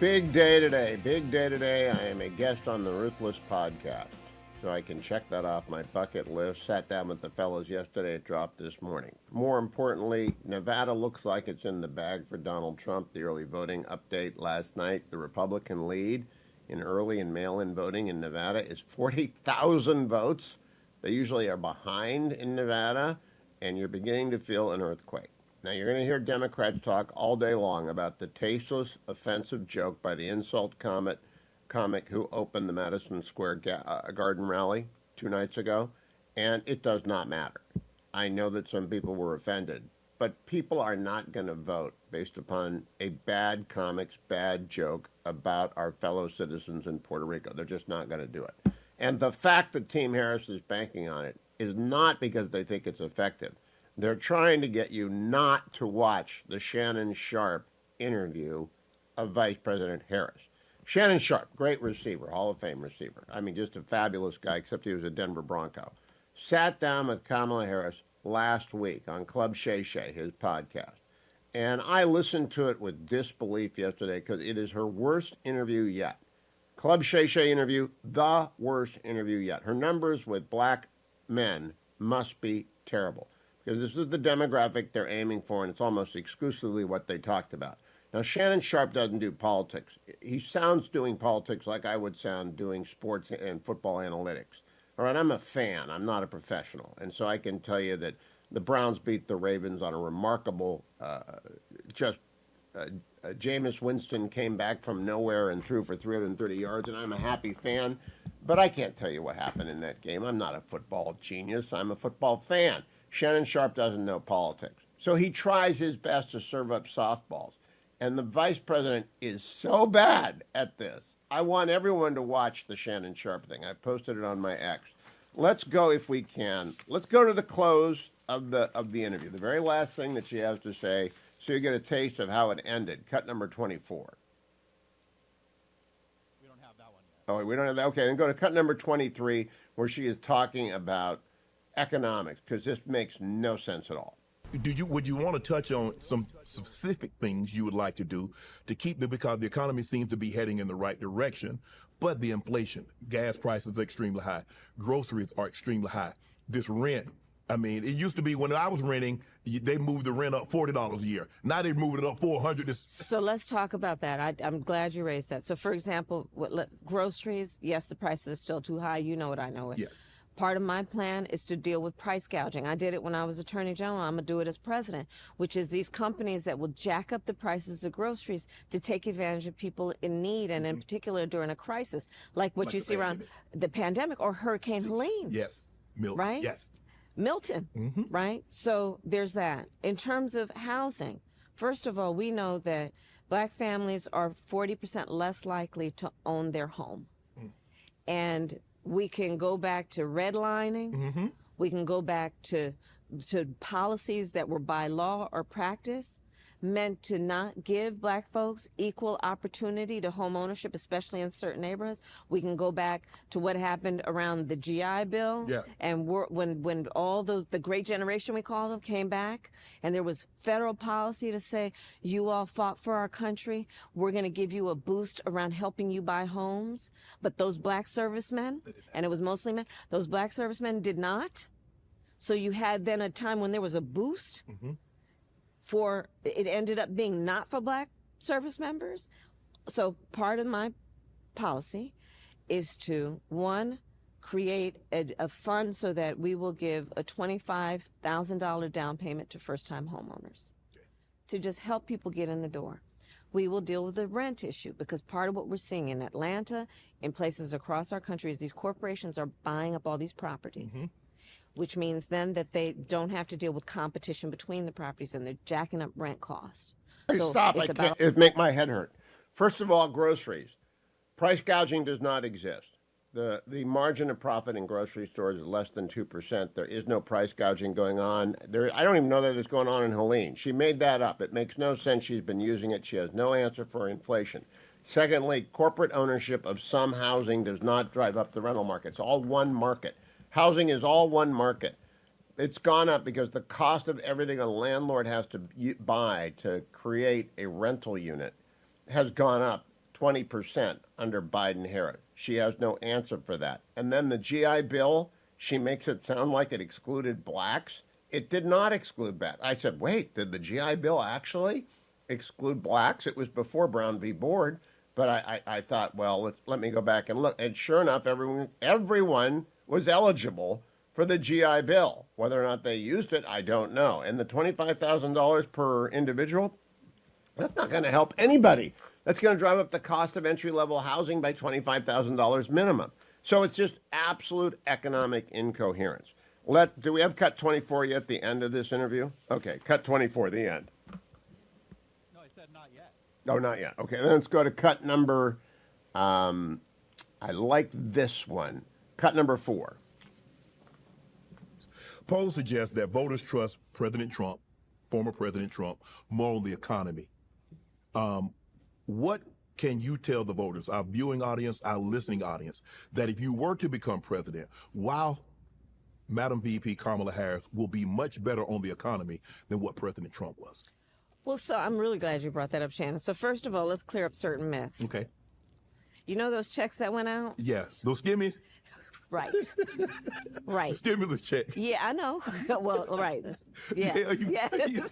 Big day today. Big day today. I am a guest on the Ruthless podcast, so I can check that off my bucket list. Sat down with the fellows yesterday. It dropped this morning. More importantly, Nevada looks like it's in the bag for Donald Trump. The early voting update last night, the Republican lead in early and mail-in voting in Nevada is 40,000 votes. They usually are behind in Nevada, and you're beginning to feel an earthquake. Now, you're going to hear Democrats talk all day long about the tasteless, offensive joke by the insult comic who opened the Madison Square Garden rally 2 nights ago, and it does not matter. I know that some people were offended, but people are not going to vote based upon a bad comic's bad joke about our fellow citizens in Puerto Rico. They're just not going to do it. And the fact that Team Harris is banking on it is not because they think it's effective. They're trying to get you not to watch the Shannon Sharpe interview of Vice President Harris. Shannon Sharpe, great receiver, Hall of Fame receiver. I mean, just a fabulous guy, except he was a Denver Bronco. Sat down with Kamala Harris last week on Club Shay Shay, his podcast. And I listened to it with disbelief yesterday because it is her worst interview yet. Club Shay Shay interview, the worst interview yet. Her numbers with black men must be terrible because this is the demographic they're aiming for, and it's almost exclusively what they talked about. Now, Shannon Sharpe doesn't do politics. He sounds doing politics like I would sound doing sports and football analytics. All right, I'm a fan. I'm not a professional. And so I can tell you that the Browns beat the Ravens on a remarkable Jameis Winston came back from nowhere and threw for 330 yards, and I'm a happy fan. But I can't tell you what happened in that game. I'm not a football genius. I'm a football fan. Shannon Sharpe doesn't know politics. So he tries his best to serve up softballs. And the vice president is so bad at this. I want everyone to watch the Shannon Sharpe thing. I posted it on my X. Let's go, if we can. Let's go to the close of the interview, the very last thing that she has to say, so you get a taste of how it ended. Cut number 24. We don't have that one yet. Oh, we don't have that? Okay, then go to cut number 23, where she is talking about economics, because this makes no sense at all. Would you want to touch on some specific things you would like to do to keep it, because the economy seems to be heading in the right direction, but the inflation, gas prices are extremely high, groceries are extremely high, this rent. I mean, it used to be when I was renting, they moved the rent up $40 a year. Now they moved it up $400. So let's talk about that. I'm glad you raised that. So, for example, groceries, yes, the prices are still too high. You know it, I know it. Yeah. Part of my plan is to deal with price gouging. I did it when I was Attorney General. I'm going to do it as president, which is these companies that will jack up the prices of groceries to take advantage of people in need, and in particular during a crisis, like what you see around the pandemic or Hurricane Helene. Yes. Milton. Right? Yes. Milton, right? So there's that. In terms of housing, first of all, we know that black families are 40% less likely to own their home. And we can go back to redlining. We can go back to policies that were by law or practice meant to not give black folks equal opportunity to home ownership, especially in certain neighborhoods. We can go back to what happened around the GI Bill. Yeah. And when all those, the great generation we called them, came back, and there was federal policy to say, you all fought for our country, we're going to give you a boost around helping you buy homes. But those black servicemen, and it was mostly men, those black servicemen did not. So you had then a time when there was a boost for, it ended up being not for black service members. So part of my policy is to, one, create a fund so that we will give a $25,000 down payment to first-time homeowners to just help people get in the door. We will deal with the rent issue, because part of what we're seeing in Atlanta, in places across our country, is these corporations are buying up all these properties. Which means then that they don't have to deal with competition between the properties, and they're jacking up rent costs. So Stop, I can't, it make my head hurt. First of all, groceries. Price gouging does not exist. The margin of profit in grocery stores is less than 2%. There is no price gouging going on. I don't even know that it's going on in Helene. She made that up. It makes no sense. She's been using it. She has no answer for inflation. Secondly, corporate ownership of some housing does not drive up the rental market. It's all one market. Housing is all one market. It's gone up because the cost of everything a landlord has to buy to create a rental unit has gone up 20% under Biden-Harris. She has no answer for that. And then the GI Bill, she makes it sound like it excluded blacks. It did not exclude blacks. I said, wait, did the GI Bill actually exclude blacks? It was before Brown v. Board. But I thought, well, let me go back and look. And sure enough, everyone was eligible for the GI Bill. Whether or not they used it, I don't know. And the $25,000 per individual, that's not going to help anybody. That's going to drive up the cost of entry-level housing by $25,000 minimum. So it's just absolute economic incoherence. Do we have cut 24 yet, the end of this interview? Okay, cut 24, the end. No, I said not yet. Oh, not yet. Okay, then let's go to cut number, I like this one, cut number 4. Polls suggest that voters trust President Trump, former President Trump, more on the economy. What can you tell the voters, our viewing audience, our listening audience, that if you were to become president, while Madam VP Kamala Harris will be much better on the economy than what President Trump was? Well, so I'm really glad you brought that up, Shannon. So first of all, let's clear up certain myths. Okay. You know those checks that went out? Yes. Those skimmies? Right. Right. Stimulus check. Yeah, I know. Well, right. Yes. Yeah, Yes.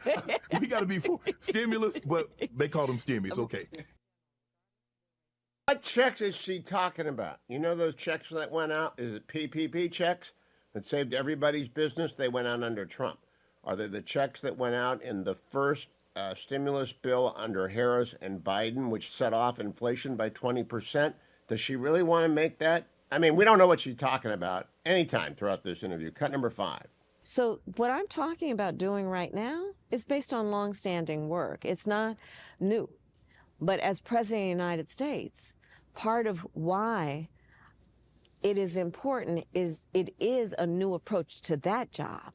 we got to be for stimulus, but they call them stimmies. Okay. What checks is she talking about? You know those checks that went out? Is it PPP checks that saved everybody's business? They went out under Trump. Are they the checks that went out in the first stimulus bill under Harris and Biden, which set off inflation by 20%? Does she really want to make that? I mean, we don't know what she's talking about anytime throughout this interview. Cut number 5. So what I'm talking about doing right now is based on longstanding work. It's not new. But as President of the United States, part of why it is important is it is a new approach to that job.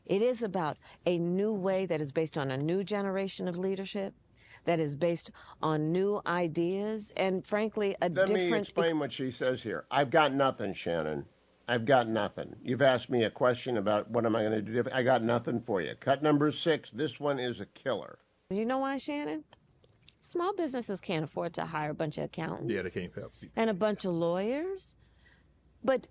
It is about a new way that is based on a new generation of leadership, that is based on new ideas, and frankly, Let me explain what she says here. I've got nothing, Shannon. I've got nothing. You've asked me a question about what am I going to do different. I got nothing for you. Cut number 6. This one is a killer. You know why, Shannon? Small businesses can't afford to hire a bunch of accountants. Yeah, they can't help. And a bunch of lawyers. But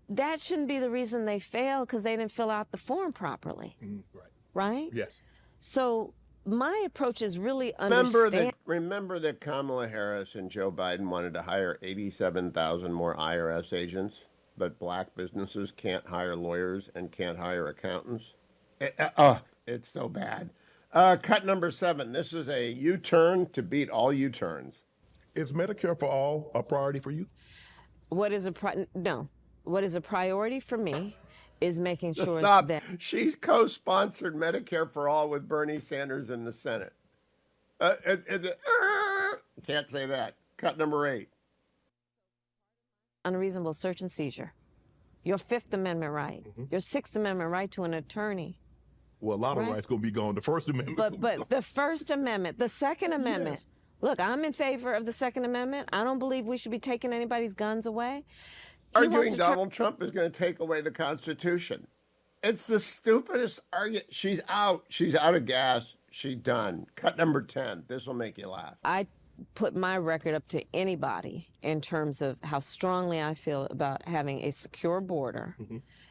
that shouldn't be the reason they fail, because they didn't fill out the form properly. Right. Right? Yes. So my approach is really Remember that Kamala Harris and Joe Biden wanted to hire 87,000 more IRS agents, but black businesses can't hire lawyers and can't hire accountants? It's so bad. Cut number 7. This is a U-turn to beat all U-turns. Is Medicare for All a priority for you? What is a priority for me is making sure Stop. that She's co-sponsored Medicare for All with Bernie Sanders in the Senate. Can't say that. Cut number 8. unreasonable search and seizure, your Fifth Amendment right, your Sixth Amendment right to an attorney. Well, a lot of Right. rights going to be gone. The First Amendment. But the First Amendment, the Second Amendment. Yes. Look, I'm in favor of the Second Amendment. I don't believe we should be taking anybody's guns away. He wants Arguing to Donald Trump is going to take away the Constitution. It's the stupidest argument. She's out. She's out of gas. She's done. Cut number 10. This will make you laugh. I put my record up to anybody in terms of how strongly I feel about having a secure border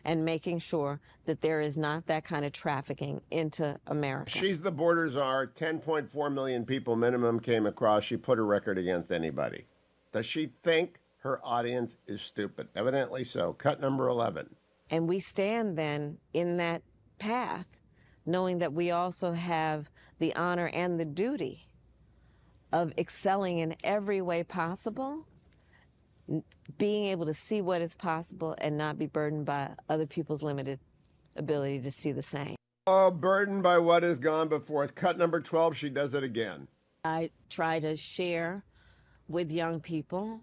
and making sure that there is not that kind of trafficking into America. She's the border czar. 10.4 million people minimum came across. She put her record against anybody. Does she think her audience is stupid? Evidently so. Cut number 11. And we stand then in that path, knowing that we also have the honor and the duty of excelling in every way possible, being able to see what is possible and not be burdened by other people's limited ability to see the same. Oh, burdened by what has gone before. Cut number 12, she does it again. I try to share with young people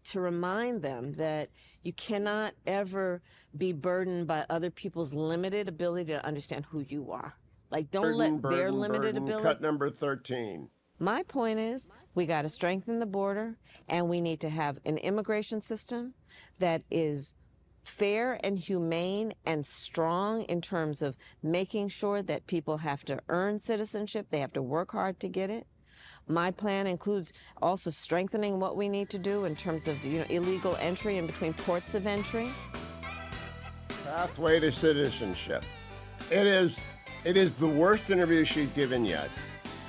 to remind them that you cannot ever be burdened by other people's limited ability to understand who you are. Like, don't let their limited ability. Cut number 13. My point is, we got to strengthen the border, and we need to have an immigration system that is fair and humane and strong in terms of making sure that people have to earn citizenship, they have to work hard to get it. My plan includes also strengthening what we need to do in terms of illegal entry and between ports of entry. Pathway to citizenship. It is the worst interview she's given yet.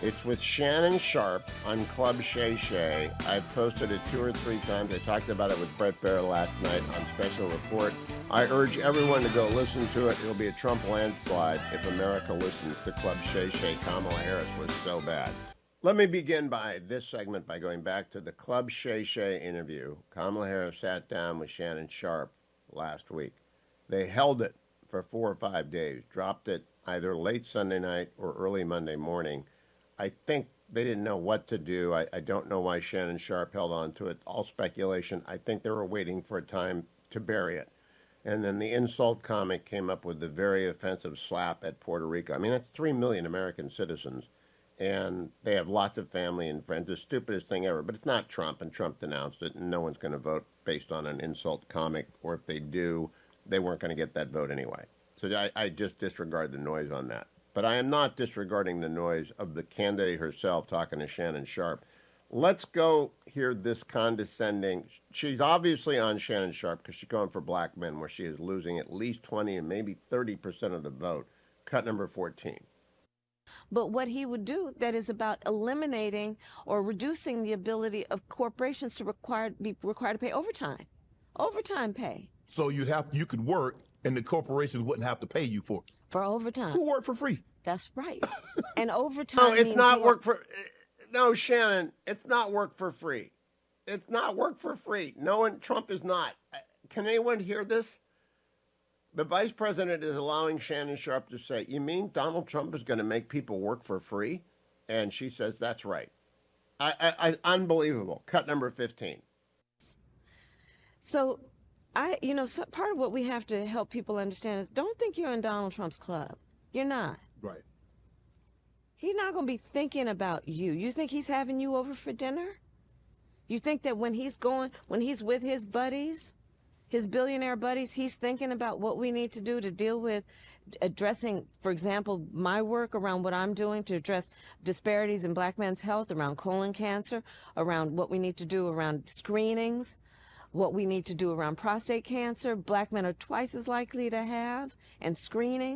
It's with Shannon Sharpe on Club Shay Shay. I've posted it 2 or 3 times. I talked about it with Brett Baer last night on Special Report. I urge everyone to go listen to it. It'll be a Trump landslide if America listens to Club Shay Shay. Kamala Harris was so bad. Let me begin by this segment by going back to the Club Shay Shay interview. Kamala Harris sat down with Shannon Sharpe last week. They held it for 4 or 5 days, dropped it either late Sunday night or early Monday morning. I think they didn't know what to do. I don't know why Shannon Sharpe held on to it. All speculation. I think they were waiting for a time to bury it. And then the insult comic came up with the very offensive slap at Puerto Rico. I mean, that's 3 million American citizens, and they have lots of family and friends. The stupidest thing ever. But it's not Trump, and Trump denounced it, and no one's going to vote based on an insult comic, or if they do, they weren't going to get that vote anyway. So I just disregard the noise on that. But I am not disregarding the noise of the candidate herself talking to Shannon Sharpe. Let's go hear this condescending. She's obviously on Shannon Sharpe because she's going for black men, where she is losing at least 20 and maybe 30% of the vote. Cut number 14. But what he would do that is about eliminating or reducing the ability of corporations to be required to pay overtime pay. So you could work, and the corporations wouldn't have to pay you for it. For overtime. Who work for free? That's right. And overtime. No, it's not work for. No, Shannon, it's not work for free. It's not work for free. No one. Trump is not. Can anyone hear this? The vice president is allowing Shannon Sharpe to say, "You mean Donald Trump is going to make people work for free?" And she says, "That's right." Unbelievable. Cut number 15. So. Part of what we have to help people understand is don't think you're in Donald Trump's club. You're not. Right. He's not going to be thinking about you. You think he's having you over for dinner? You think that when he's with his buddies, his billionaire buddies, he's thinking about what we need to do to deal with addressing, for example, my work around what I'm doing to address disparities in black men's health, around colon cancer, around what we need to do around screenings, what we need to do around prostate cancer. Black men are twice as likely to have, and screening.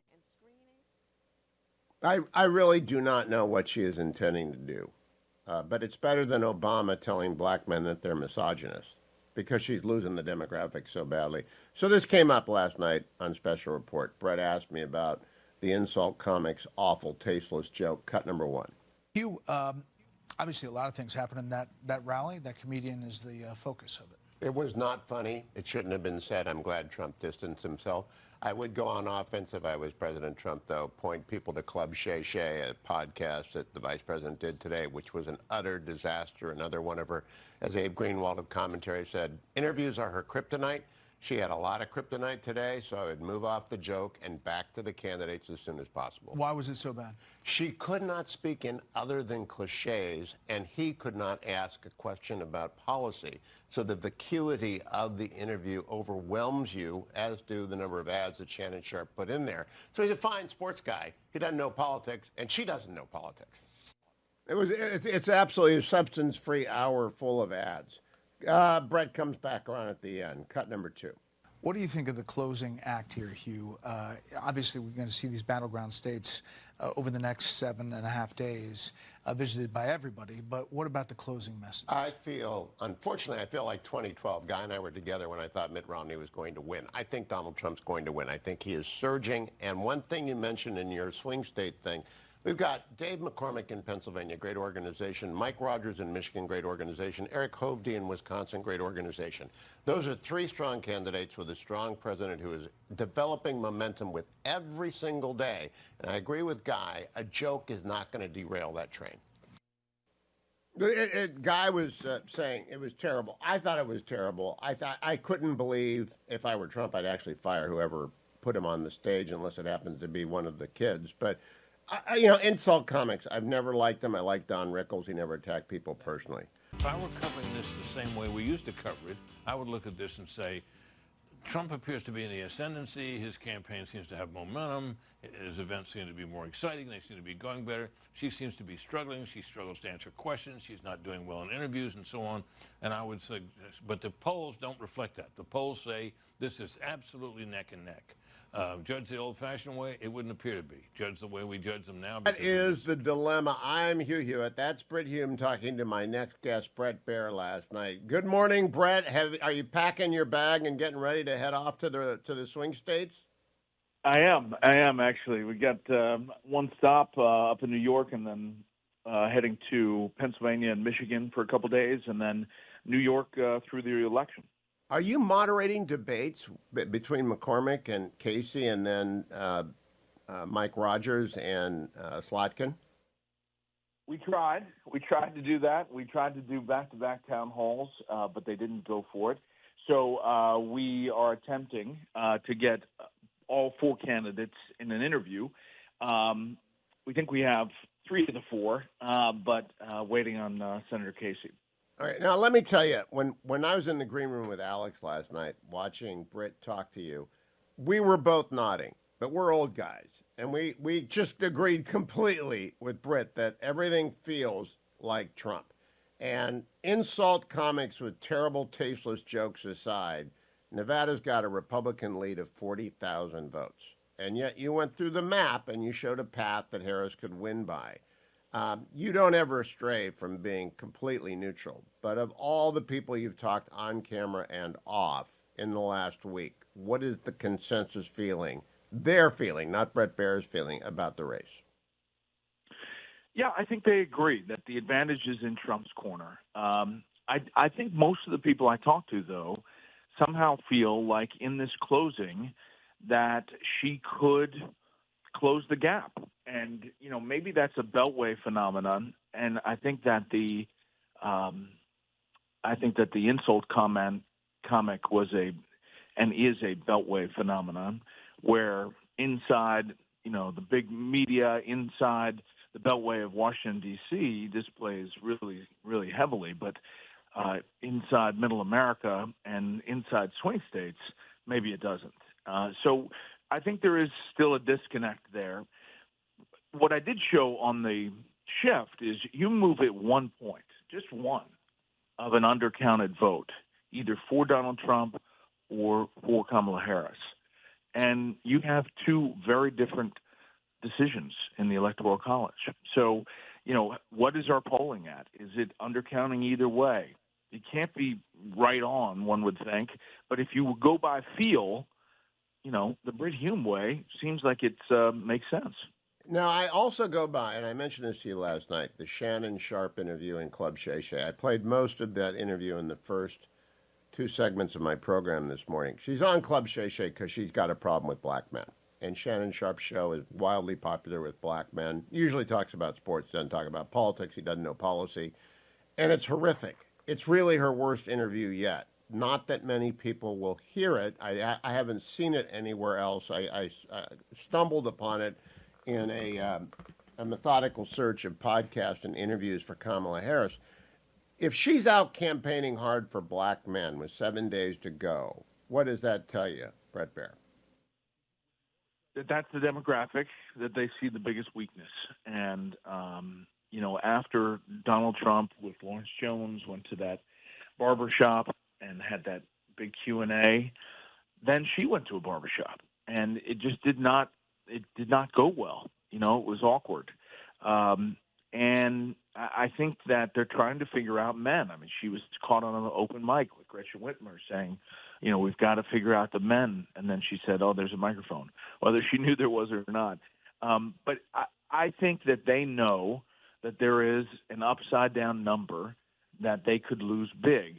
I really do not know what she is intending to do, but it's better than Obama telling black men that they're misogynists, because she's losing the demographics so badly. So this came up last night on Special Report. Brett asked me about the insult comics' awful, tasteless joke. Cut number 1. Hugh, obviously a lot of things happened in that rally. That comedian is the focus of it. It was not funny. It shouldn't have been said. I'm glad Trump distanced himself. I would go on offense if I was President Trump, though. Point people to Club Shay Shay, a podcast that the vice president did today, which was an utter disaster. Another one of her, as Abe Greenwald of commentary said, interviews are her kryptonite. She had a lot of kryptonite today, so I would move off the joke and back to the candidates as soon as possible. Why was it so bad? She could not speak in other than cliches, and he could not ask a question about policy. So the vacuity of the interview overwhelms you, as do the number of ads that Shannon Sharpe put in there. So he's a fine sports guy. He doesn't know politics, and she doesn't know politics. It's absolutely a substance-free hour full of ads. Brett comes back around at the end. Cut number 2. What do you think of the closing act here, Hugh? Obviously, we're going to see these battleground states over the next 7.5 days visited by everybody. But what about the closing message? Unfortunately, I feel like 2012. Guy and I were together when I thought Mitt Romney was going to win. I think Donald Trump's going to win. I think he is surging. And one thing you mentioned in your swing state thing, we've got Dave McCormick in Pennsylvania, great organization. Mike Rogers in Michigan, great organization. Eric Hovde in Wisconsin, great organization. Those are 3 strong candidates with a strong president who is developing momentum with every single day. And I agree with Guy, a joke is not going to derail that train. Guy was saying it was terrible. I thought it was terrible. I couldn't believe if I were Trump, I'd actually fire whoever put him on the stage, unless it happens to be one of the kids. But insult comics, I've never liked them. I like Don Rickles. He never attacked people personally. If I were covering this the same way we used to cover it, I would look at this and say, Trump appears to be in the ascendancy. His campaign seems to have momentum. His events seem to be more exciting. They seem to be going better. She seems to be struggling. She struggles to answer questions. She's not doing well in interviews and so on. And I would say, but the polls don't reflect that. The polls say this is absolutely neck and neck. Judge the old-fashioned way, it wouldn't appear to be. Judge the way we judge them now. That is the dilemma. I'm Hugh Hewitt. That's Britt Hume talking to my next guest, Brett Baer, last night. Good morning, Brett. Are you packing your bag and getting ready to head off to the swing states? I am actually. We got one stop up in New York, and then heading to Pennsylvania and Michigan for a couple days, and then New York through the election. Are you moderating debates between McCormick and Casey, and then Mike Rogers and Slotkin? We tried. We tried to do that. We tried to do back-to-back town halls, but they didn't go for it. So we are attempting to get all four candidates in an interview. We think we have 3 of the 4, but waiting on Senator Casey. All right, now let me tell you, when I was in the green room with Alex last night watching Britt talk to you, we were both nodding, but we're old guys, and we just agreed completely with Britt that everything feels like Trump. And insult comics with terrible, tasteless jokes aside, Nevada's got a Republican lead of 40,000 votes. And yet you went through the map and you showed a path that Harris could win by. You don't ever stray from being completely neutral. But of all the people you've talked on camera and off in the last week, what is the consensus feeling, their feeling, not Brett Baer's feeling, about the race? Yeah, I think they agree that the advantage is in Trump's corner. I think most of the people I talk to, though, somehow feel like in this closing that she could close the gap. And, maybe that's a Beltway phenomenon. And I think that the insult comic was and is a Beltway phenomenon where inside, the big media inside the Beltway of Washington, D.C. displays really, really heavily. But inside Middle America and inside swing states, maybe it doesn't. So I think there is still a disconnect there. What I did show on the shift is you move it 1 point, just one, of an undercounted vote, either for Donald Trump or for Kamala Harris. And you have 2 very different decisions in the Electoral College. So, what is our polling at? Is it undercounting either way? It can't be right on, one would think. But if you go by feel, the Britt Hume way seems like it makes sense. Now, I also go by, and I mentioned this to you last night, the Shannon Sharpe interview in Club Shay Shay. I played most of that interview in the first 2 segments of my program this morning. She's on Club Shay Shay because she's got a problem with black men. And Shannon Sharpe's show is wildly popular with black men. Usually talks about sports, doesn't talk about politics. He doesn't know policy. And it's horrific. It's really her worst interview yet. Not that many people will hear it. I haven't seen it anywhere else. I stumbled upon it in a methodical search of podcasts and interviews for Kamala Harris. If she's out campaigning hard for black men with 7 days to go, what does that tell you, Brett Baer? That's the demographic that they see the biggest weakness. And, after Donald Trump with Lawrence Jones went to that barbershop and had that big Q&A, then she went to a barbershop. And it just did not go well. It was awkward. And I think that they're trying to figure out men. I mean, she was caught on an open mic with Gretchen Whitmer saying, we've got to figure out the men. And then she said, oh, there's a microphone, whether she knew there was or not. But I think that they know that there is an upside-down number that they could lose big.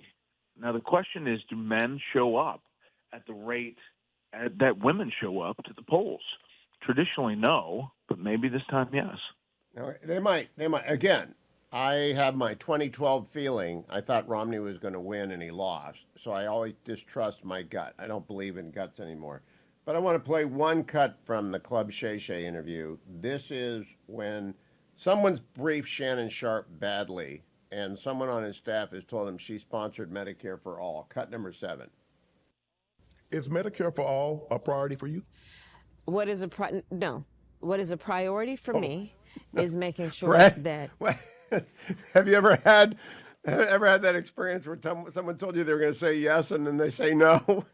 Now, the question is, do men show up at the rate that women show up to the polls? Traditionally, no, but maybe this time, yes. They might. Again, I have my 2012 feeling. I thought Romney was going to win, and he lost. So I always distrust my gut. I don't believe in guts anymore. But I want to play one cut from the Club Shay Shay interview. This is when someone's briefed Shannon Sharpe badly, and someone on his staff has told him she sponsored Medicare for all. Cut number 7. Is Medicare for all a priority for you? What is a no? What is a priority for me is making sure Brett, that. have you ever had that experience where someone told you they were going to say yes and then they say no?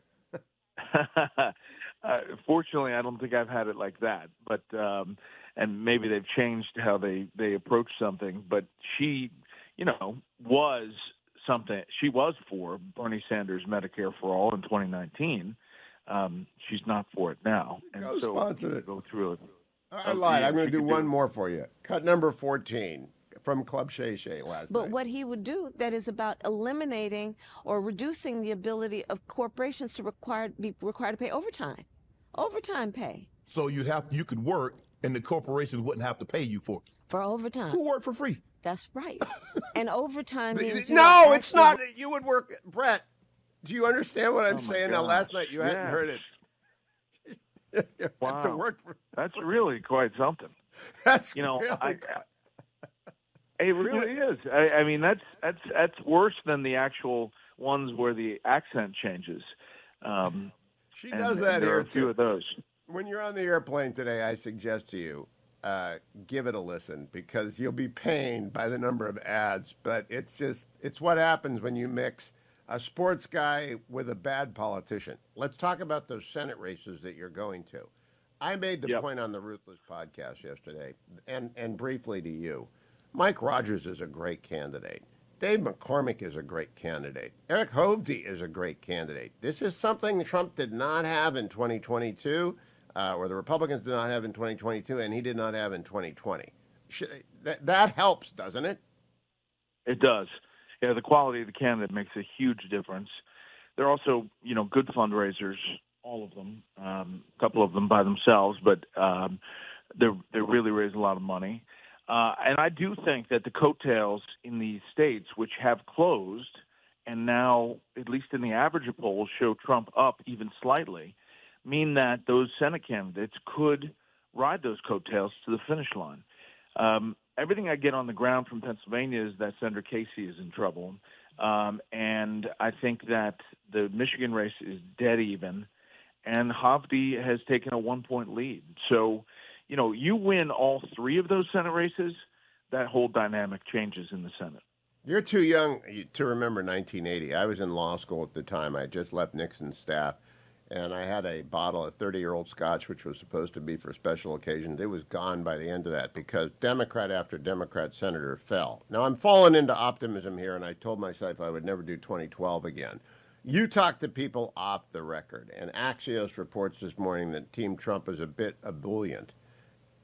Fortunately, I don't think I've had it like that, but and maybe they've changed how they approach something. But she, was something. She was for Bernie Sanders' Medicare for All in 2019. She's not for it now, and so sponsored it. Go through it. I lied. Yeah, I'm going to do one it. more for you. Cut number 14 from Club Shay Shay last night. But what he would do that is about eliminating or reducing the ability of corporations to be required to pay overtime pay. So you could work and the corporations wouldn't have to pay you for it. For overtime. Who work for free? That's right. And overtime means no, it's not. You would work, Brett. Do you understand what I'm saying? Now, last night you hadn't heard it. You have to work for. That's really quite something. That's it really You is. I mean, that's worse than the actual ones where the accent changes. She does that here there are a few too. of those. When you're on the airplane today, I suggest to you give it a listen because you'll be pained by the number of ads. But it's what happens when you mix a sports guy with a bad politician. Let's talk about those Senate races that you're going to. I made the point on the Ruthless podcast yesterday, and briefly to you. Mike Rogers is a great candidate. Dave McCormick is a great candidate. Eric Hovde is a great candidate. This is something Trump did not have in 2022, or the Republicans did not have in 2022, and he did not have in 2020. That helps, doesn't it? It does. Yeah, the quality of the candidate makes a huge difference. They're also, good fundraisers, all of them, a couple of them by themselves, but they really raise a lot of money. And I do think that the coattails in these states, which have closed, and now, at least in the average of polls, show Trump up even slightly, mean that those Senate candidates could ride those coattails to the finish line. Everything I get on the ground from Pennsylvania is that Senator Casey is in trouble. And I think that the Michigan race is dead even, and Hovde has taken a 1-point lead. So, you win all three of those Senate races, that whole dynamic changes in the Senate. You're too young to remember 1980. I was in law school at the time. I just left Nixon's staff, and I had a bottle of 30-year-old scotch, which was supposed to be for special occasions. It was gone by the end of that because Democrat after Democrat senator fell. Now, I'm falling into optimism here, and I told myself I would never do 2012 again. You talk to people off the record, and Axios reports this morning that Team Trump is a bit ebullient.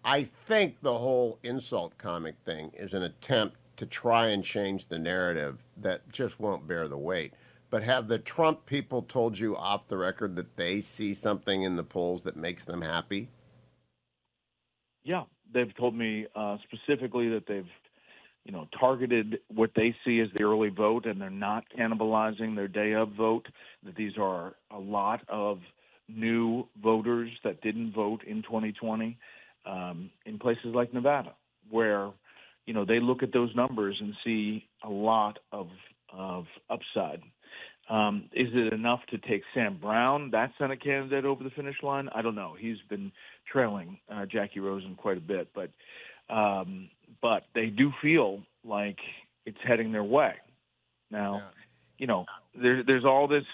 I think the whole insult comic thing is an attempt to try and change the narrative that just won't bear the weight. But have the Trump people told you off the record that they see something in the polls that makes them happy? Yeah, they've told me specifically that they've, targeted what they see as the early vote, and they're not cannibalizing their day of vote, that these are a lot of new voters that didn't vote in 2020 in places like Nevada, where, they look at those numbers and see a lot of upside. Is it enough to take Sam Brown, that Senate candidate, over the finish line? I don't know. He's been trailing Jackie Rosen quite a bit, but they do feel like it's heading their way. Now, there's all this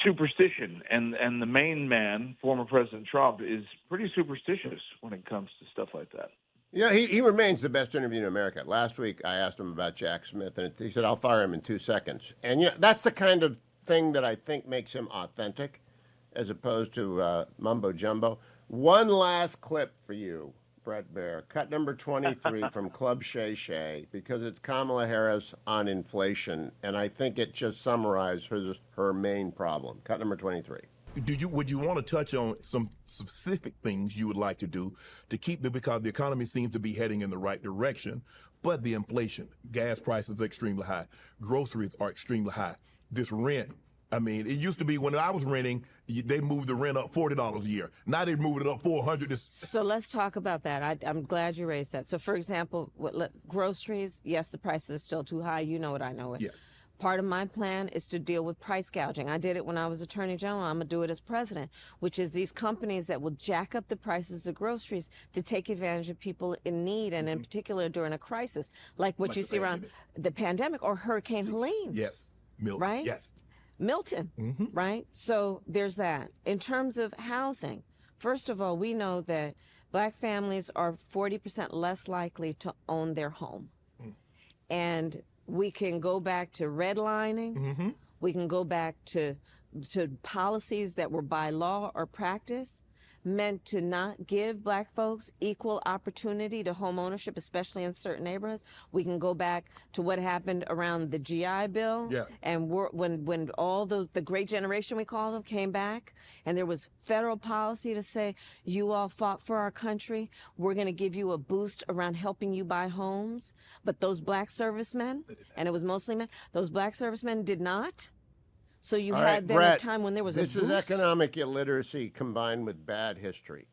superstition, and the main man, former President Trump, is pretty superstitious when it comes to stuff like that. Yeah, he remains the best interview in America. Last week, I asked him about Jack Smith, and he said, I'll fire him in 2 seconds. And that's the kind of thing that I think makes him authentic as opposed to mumbo-jumbo. One last clip for you, Brett Baer. Cut number 23 from Club Shay Shay, because it's Kamala Harris on inflation, and I think it just summarizes her main problem. Cut number 23. Would you want to touch on some specific things you would like to do to keep it, because the economy seems to be heading in the right direction, but the inflation, gas prices are extremely high, groceries are extremely high, this rent. I mean, it used to be when I was renting, they moved the rent up $40 a year. Now they're moving it up $400. So let's talk about that. I'm glad you raised that. So, for example, groceries, yes, the prices are still too high. You know it, I know it. Yeah. Part of my plan is to deal with price gouging. I did it when I was Attorney General. I'm going to do it as president, which is these companies that will jack up the prices of groceries to take advantage of people in need, and in particular during a crisis, like what you see around the pandemic or Hurricane Helene. Yes. Milton. Right? Yes. Milton, right? So there's that. In terms of housing, first of all, we know that black families are 40% less likely to own their home. And we can go back to redlining. We can go back to policies that were by law or practice meant to not give black folks equal opportunity to home ownership, especially in certain neighborhoods. We can go back to what happened around the GI Bill. Yeah. And when all those, the great generation we call them, came back, and there was federal policy to say, you all fought for our country, we're going to give you a boost around helping you buy homes. But those black servicemen, and it was mostly men, those black servicemen did not. So you All had right, then Brett, a time when there was a this boost. is economic illiteracy combined with bad history.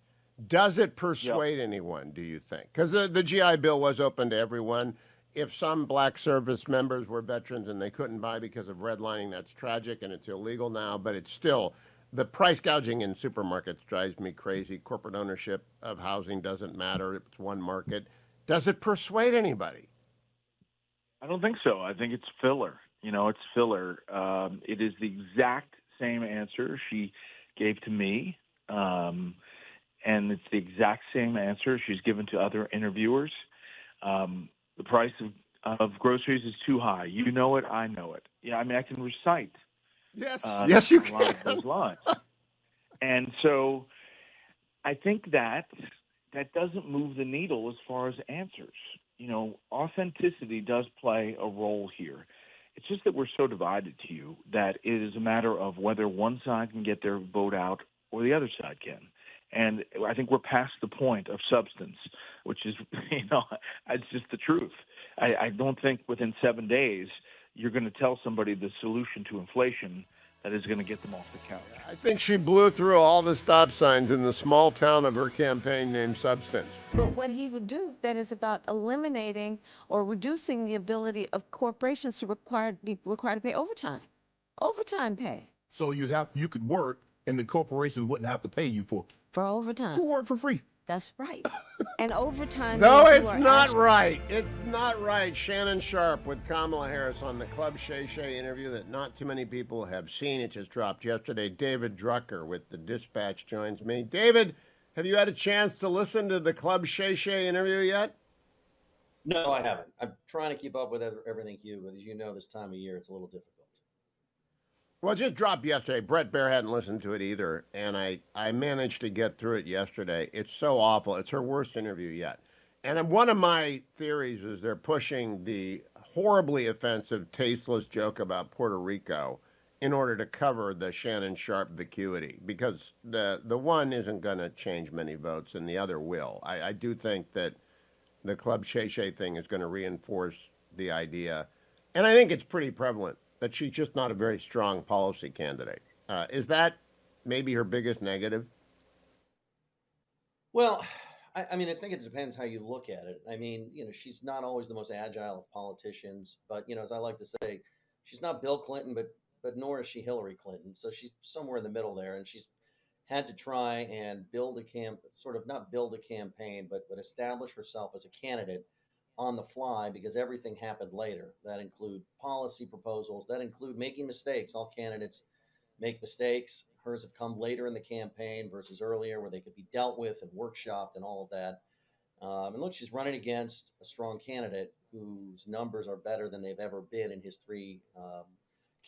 Does it persuade anyone, do you think? Because the GI Bill was open to everyone. If some black service members were veterans and they couldn't buy because of redlining, that's tragic and it's illegal now. But it's still, the price gouging in supermarkets drives me crazy. Corporate ownership of housing doesn't matter. It's one market. Does it persuade anybody? I don't think so. I think it's filler. It's filler. It is the exact same answer she gave to me, and it's the exact same answer she's given to other interviewers. The price of groceries is too high. You know it. I know it. Yeah, I mean, I can recite. Yes, you a lot of can. those lines. And so I think that doesn't move the needle as far as answers. Authenticity does play a role here. It's just that we're so divided to you that it is a matter of whether one side can get their vote out or the other side can. And I think we're past the point of substance, which is, it's just the truth. I don't think within 7 days you're going to tell somebody the solution to inflation that is going to get them off the couch. I think she blew through all the stop signs in the small town of her campaign named Substance. But what he would do, that is about eliminating or reducing the ability of corporations to be required to pay overtime pay So you could work and the corporations wouldn't have to pay you for overtime. who work for free. That's right. And overtime. No, means you it's are not actually- right. It's not right. Shannon Sharp with Kamala Harris on the Club Shay Shay interview that not too many people have seen. It just dropped yesterday. David Drucker with the Dispatch joins me. David, have you had a chance to listen to the Club Shay Shay interview yet? No, I haven't. I'm trying to keep up with everything, Hugh, but as you know, this time of year, it's a little difficult. Well, it just dropped yesterday. Brett Baer hadn't listened to it either, and I managed to get through it yesterday. It's so awful. It's her worst interview yet. And one of my theories is they're pushing the horribly offensive, tasteless joke about Puerto Rico in order to cover the Shannon Sharp vacuity, because the one isn't going to change many votes and the other will. I do think that the Club Shay Shay thing is going to reinforce the idea, and I think it's pretty prevalent that she's just not a very strong policy candidate. Is that maybe her biggest negative? Well, I mean, I think it depends how you look at it. I mean, she's not always the most agile of politicians, but, as I like to say, she's not Bill Clinton, but nor is she Hillary Clinton. So she's somewhere in the middle there, and she's had to try and not build a campaign, but establish herself as a candidate on the fly, because everything happened later. That include policy proposals, that include making mistakes. All candidates make mistakes. Hers have come later in the campaign versus earlier, where they could be dealt with and workshopped and all of that. And look, she's running against a strong candidate whose numbers are better than they've ever been in his three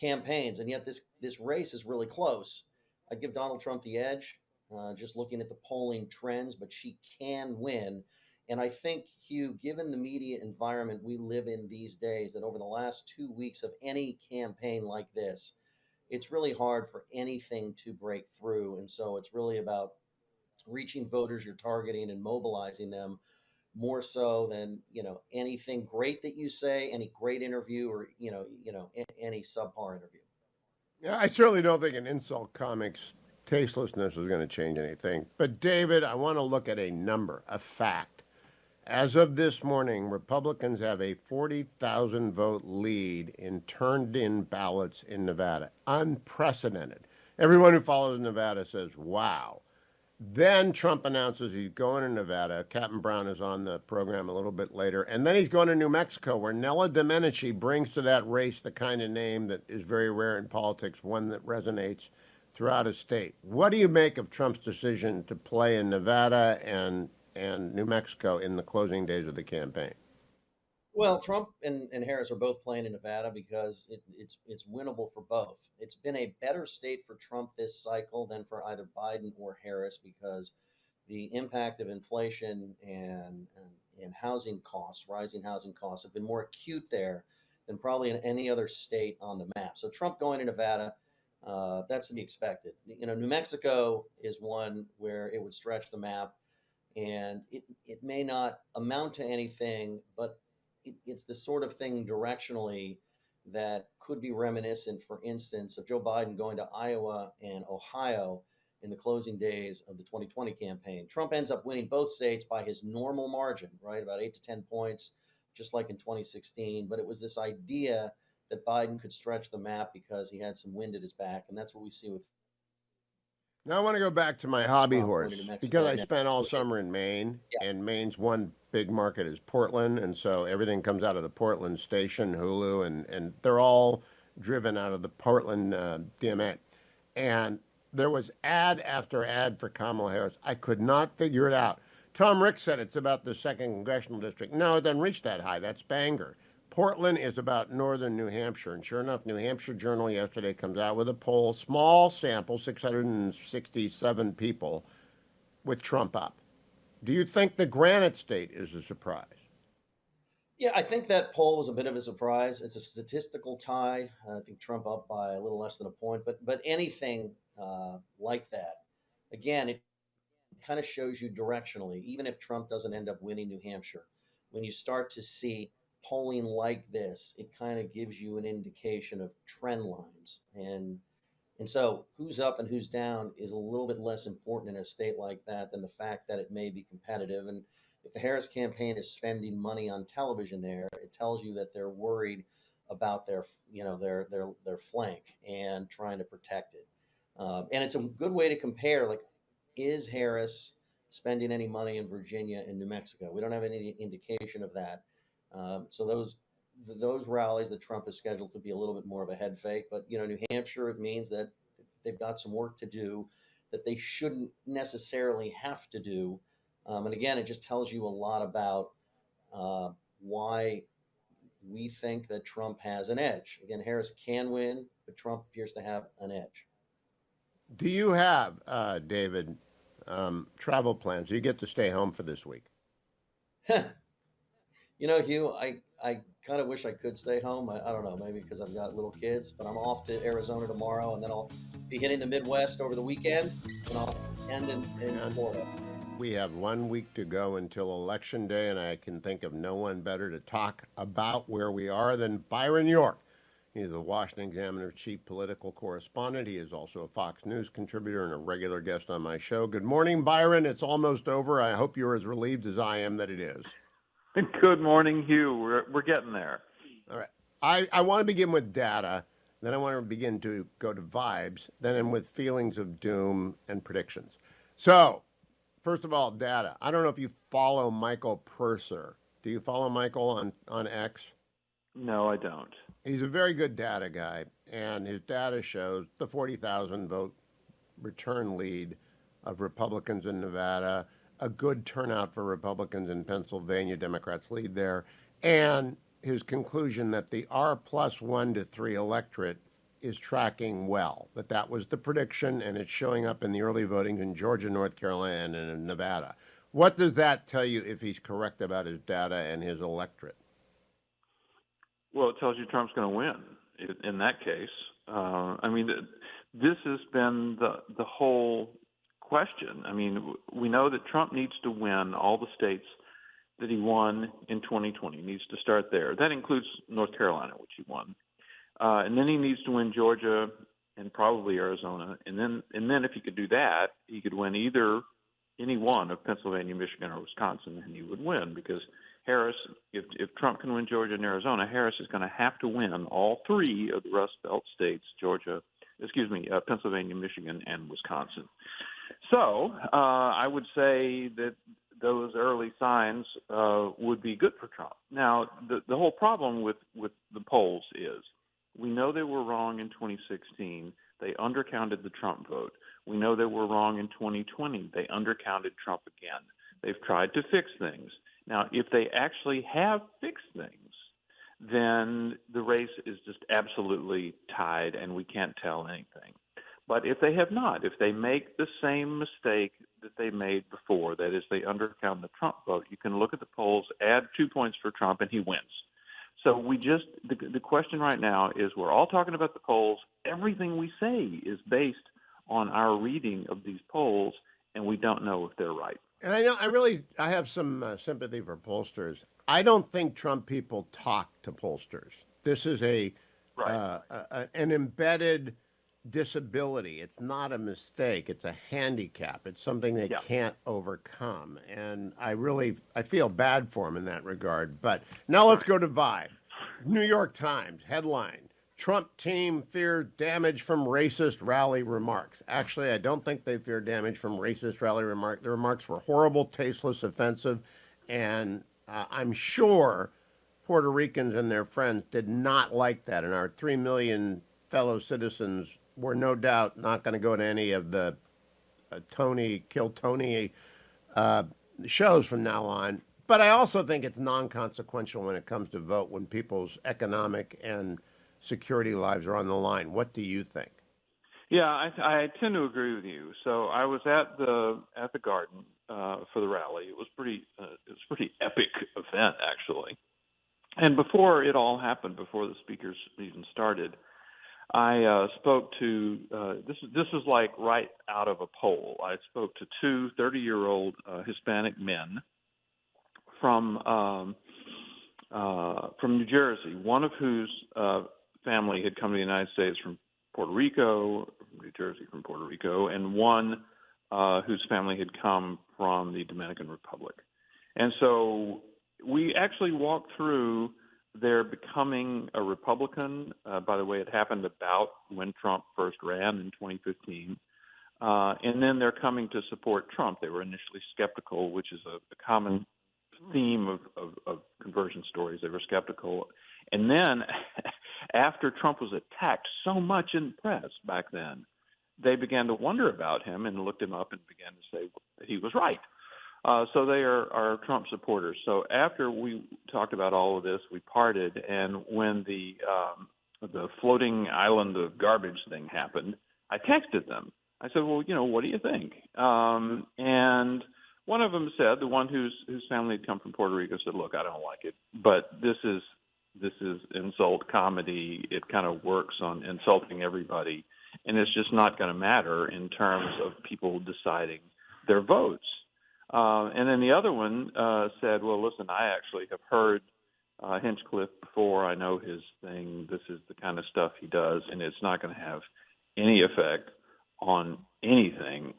campaigns. And yet this race is really close. I'd give Donald Trump the edge, just looking at the polling trends, but she can win. And I think, Hugh, given the media environment we live in these days, that over the last 2 weeks of any campaign like this, it's really hard for anything to break through. And so it's really about reaching voters you're targeting and mobilizing them more so than, anything great that you say, any great interview, or, any subpar interview. Yeah, I certainly don't think an insult comic's tastelessness is going to change anything. But, David, I want to look at a number, a fact. As of this morning, Republicans have a 40,000 vote lead in turned in ballots in Nevada. Unprecedented. Everyone who follows Nevada says, wow. Then Trump announces he's going to Nevada. Captain Brown is on the program a little bit later. And then he's going to New Mexico, where Nella Domenici brings to that race the kind of name that is very rare in politics, one that resonates throughout a state. What do you make of Trump's decision to play in Nevada and New Mexico in the closing days of the campaign? Well, Trump and Harris are both playing in Nevada because it's winnable for both. It's been a better state for Trump this cycle than for either Biden or Harris because the impact of inflation and housing costs, rising housing costs, have been more acute there than probably in any other state on the map. So Trump going to Nevada, that's to be expected. New Mexico is one where it would stretch the map, and it may not amount to anything, but it's the sort of thing directionally that could be reminiscent, for instance, of Joe Biden going to Iowa and Ohio in the closing days of the 2020 campaign. Trump ends up winning both states by his normal margin, right? About 8 to 10 points, just like in 2016. But it was this idea that Biden could stretch the map because he had some wind at his back. And that's what we see with. Now I want to go back to my hobby Trump horse going to New Mexico because I next spent all week. summer in Maine, Yeah. and Maine's one big market is Portland, and so everything comes out of the Portland station, Hulu, and they're all driven out of the Portland DMA. And there was ad after ad for Kamala Harris. I could not figure it out. Tom Ricks said it's about the 2nd congressional district. No, it doesn't reach that high. That's Bangor. Portland is about northern New Hampshire. And sure enough, New Hampshire Journal yesterday comes out with a poll, small sample, 667 people, with Trump up. Do you think the Granite State is a surprise? Yeah, I think that poll was a bit of a surprise. It's a statistical tie. I think Trump up by a little less than a point, but anything like that, again, it kind of shows you directionally. Even if Trump doesn't end up winning New Hampshire, when you start to see polling like this, it kind of gives you an indication of trend lines. And so who's up and who's down is a little bit less important in a state like that than the fact that it may be competitive. And if the Harris campaign is spending money on television there, it tells you that they're worried about their flank and trying to protect it. And it's a good way to compare, like, is Harris spending any money in Virginia and New Mexico? We don't have any indication of that. So those rallies that Trump has scheduled could be a little bit more of a head fake. But, New Hampshire, it means that they've got some work to do that they shouldn't necessarily have to do. And again, it just tells you a lot about why we think that Trump has an edge. Again, Harris can win, but Trump appears to have an edge. Do you have, David, travel plans? Do you get to stay home for this week? Hugh, I kind of wish I could stay home. I don't know, maybe because I've got little kids, but I'm off to Arizona tomorrow, and then I'll be hitting the Midwest over the weekend, and I'll end in Florida. We have 1 week to go until Election Day, and I can think of no one better to talk about where we are than Byron York. He's the Washington Examiner's chief political correspondent. He is also a Fox News contributor and a regular guest on my show. Good morning, Byron. It's almost over. I hope you're as relieved as I am that it is. Good morning, Hugh. We're getting there. All right. I want to begin with data. Then I want to begin to go to vibes. Then in with feelings of doom and predictions. So, first of all, data. I don't know if you follow Michael Purser. Do you follow Michael on X? No, I don't. He's a very good data guy, and his data shows the 40,000 vote return lead of Republicans in Nevada, a good turnout for Republicans in Pennsylvania, Democrats lead there, and his conclusion that the R+1 to 3 electorate is tracking well, that was the prediction, and it's showing up in the early voting in Georgia, North Carolina, and in Nevada. What does that tell you if he's correct about his data and his electorate? Well, it tells you Trump's going to win in that case. This has been the whole question. We know that Trump needs to win all the states that he won in 2020. He needs to start there. That includes North Carolina, which he won. And then he needs to win Georgia and probably Arizona. And then if he could do that, he could win either any one of Pennsylvania, Michigan, or Wisconsin, and he would win because Harris, if Trump can win Georgia and Arizona, Harris is going to have to win all three of the Rust Belt states, Pennsylvania, Michigan, and Wisconsin. So I would say that those early signs would be good for Trump. Now, the whole problem with the polls is we know they were wrong in 2016. They undercounted the Trump vote. We know they were wrong in 2020. They undercounted Trump again. They've tried to fix things. Now, if they actually have fixed things, then the race is just absolutely tied and we can't tell anything. But if they have not, if they make the same mistake that they made before, that is they undercount the Trump vote, you can look at the polls, add 2 points for Trump, and he wins. So the question right now is we're all talking about the polls. Everything we say is based on our reading of these polls, and we don't know if they're right. And I have some sympathy for pollsters. I don't think Trump people talk to pollsters. This is an embedded disability. It's not a mistake. It's a handicap. It's something they can't overcome. And I feel bad for him in that regard. But now let's go to Vibe. New York Times headline: Trump team fears damage from racist rally remarks. Actually, I don't think they fear damage from racist rally remarks. The remarks were horrible, tasteless, offensive, and I'm sure Puerto Ricans and their friends did not like that. And our 3 million fellow citizens were no doubt not going to go to any of the Kill Tony shows from now on. But I also think it's non-consequential when it comes to vote when people's economic and security lives are on the line. What do you think? Yeah, I tend to agree with you. So I was at the Garden for the rally. It was pretty epic event actually. And before it all happened, before the speakers even started, I spoke to this is like right out of a poll. I spoke to two 30-year-old Hispanic men from New Jersey, one of whose family had come to the United States from Puerto Rico, New Jersey from Puerto Rico, and one whose family had come from the Dominican Republic. And so we actually walked through their becoming a Republican. By the way, it happened about when Trump first ran in 2015. And then they're coming to support Trump. They were initially skeptical, which is a common theme of conversion stories. They were skeptical. And then after Trump was attacked so much in the press back then, they began to wonder about him and looked him up and began to say that he was right. So they are Trump supporters. So after we talked about all of this, we parted. And when the floating island of garbage thing happened, I texted them. I said, well, what do you think? And one of them said, the one whose family had come from Puerto Rico, said, look, I don't like it, but this is insult comedy. It kind of works on insulting everybody, and it's just not going to matter in terms of people deciding their votes. And then the other one said, well, listen, I actually have heard Hinchcliffe before. I know his thing. This is the kind of stuff he does, and it's not going to have any effect on anything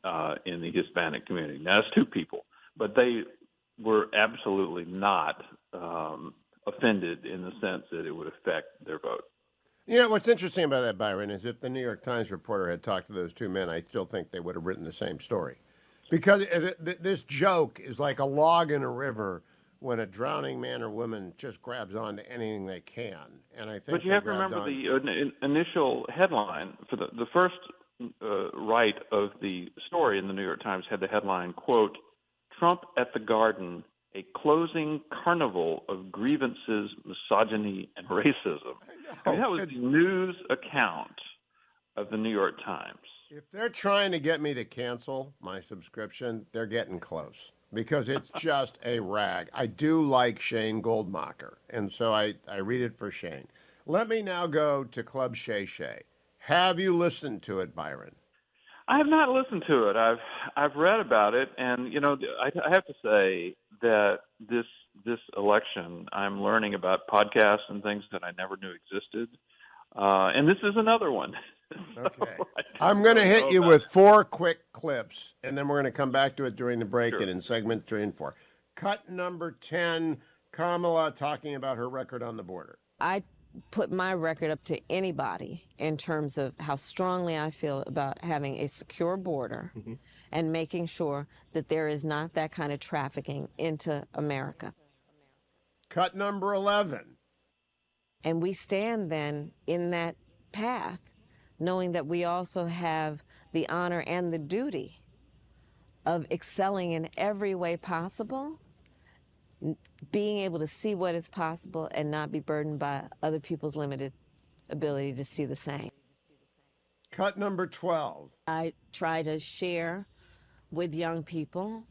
in the Hispanic community. Now, that's two people, but they were absolutely not offended in the sense that it would affect their vote. What's interesting about that, Byron, is if the New York Times reporter had talked to those two men, I still think they would have written the same story. Because this joke is like a log in a river when a drowning man or woman just grabs onto anything they can. And I think but you have to remember the initial headline for the first right of the story in the New York Times had the headline, quote, Trump at the Garden, a closing carnival of grievances, misogyny, and racism. That was the news account of the New York Times. If they're trying to get me to cancel my subscription, they're getting close because it's just a rag. I do like Shane Goldmacher, and so I read it for Shane. Let me now go to Club Shay Shay. Have you listened to it, Byron? I have not listened to it. I've read about it, and I have to say that this election, I'm learning about podcasts and things that I never knew existed, and this is another one. Okay. So I'm going to don't hit know you about with 4 quick clips, and then we're going to come back to it during the break Sure. and in segment 3 and 4. Cut number 10, Kamala talking about her record on the border. I put my record up to anybody in terms of how strongly I feel about having a secure border and making sure that there is not that kind of trafficking into America. Cut number 11. And we stand then in that path, knowing that we also have the honor and the duty of excelling in every way possible, being able to see what is possible and not be burdened by other people's limited ability to see the same. Cut number 12. I try to share with young people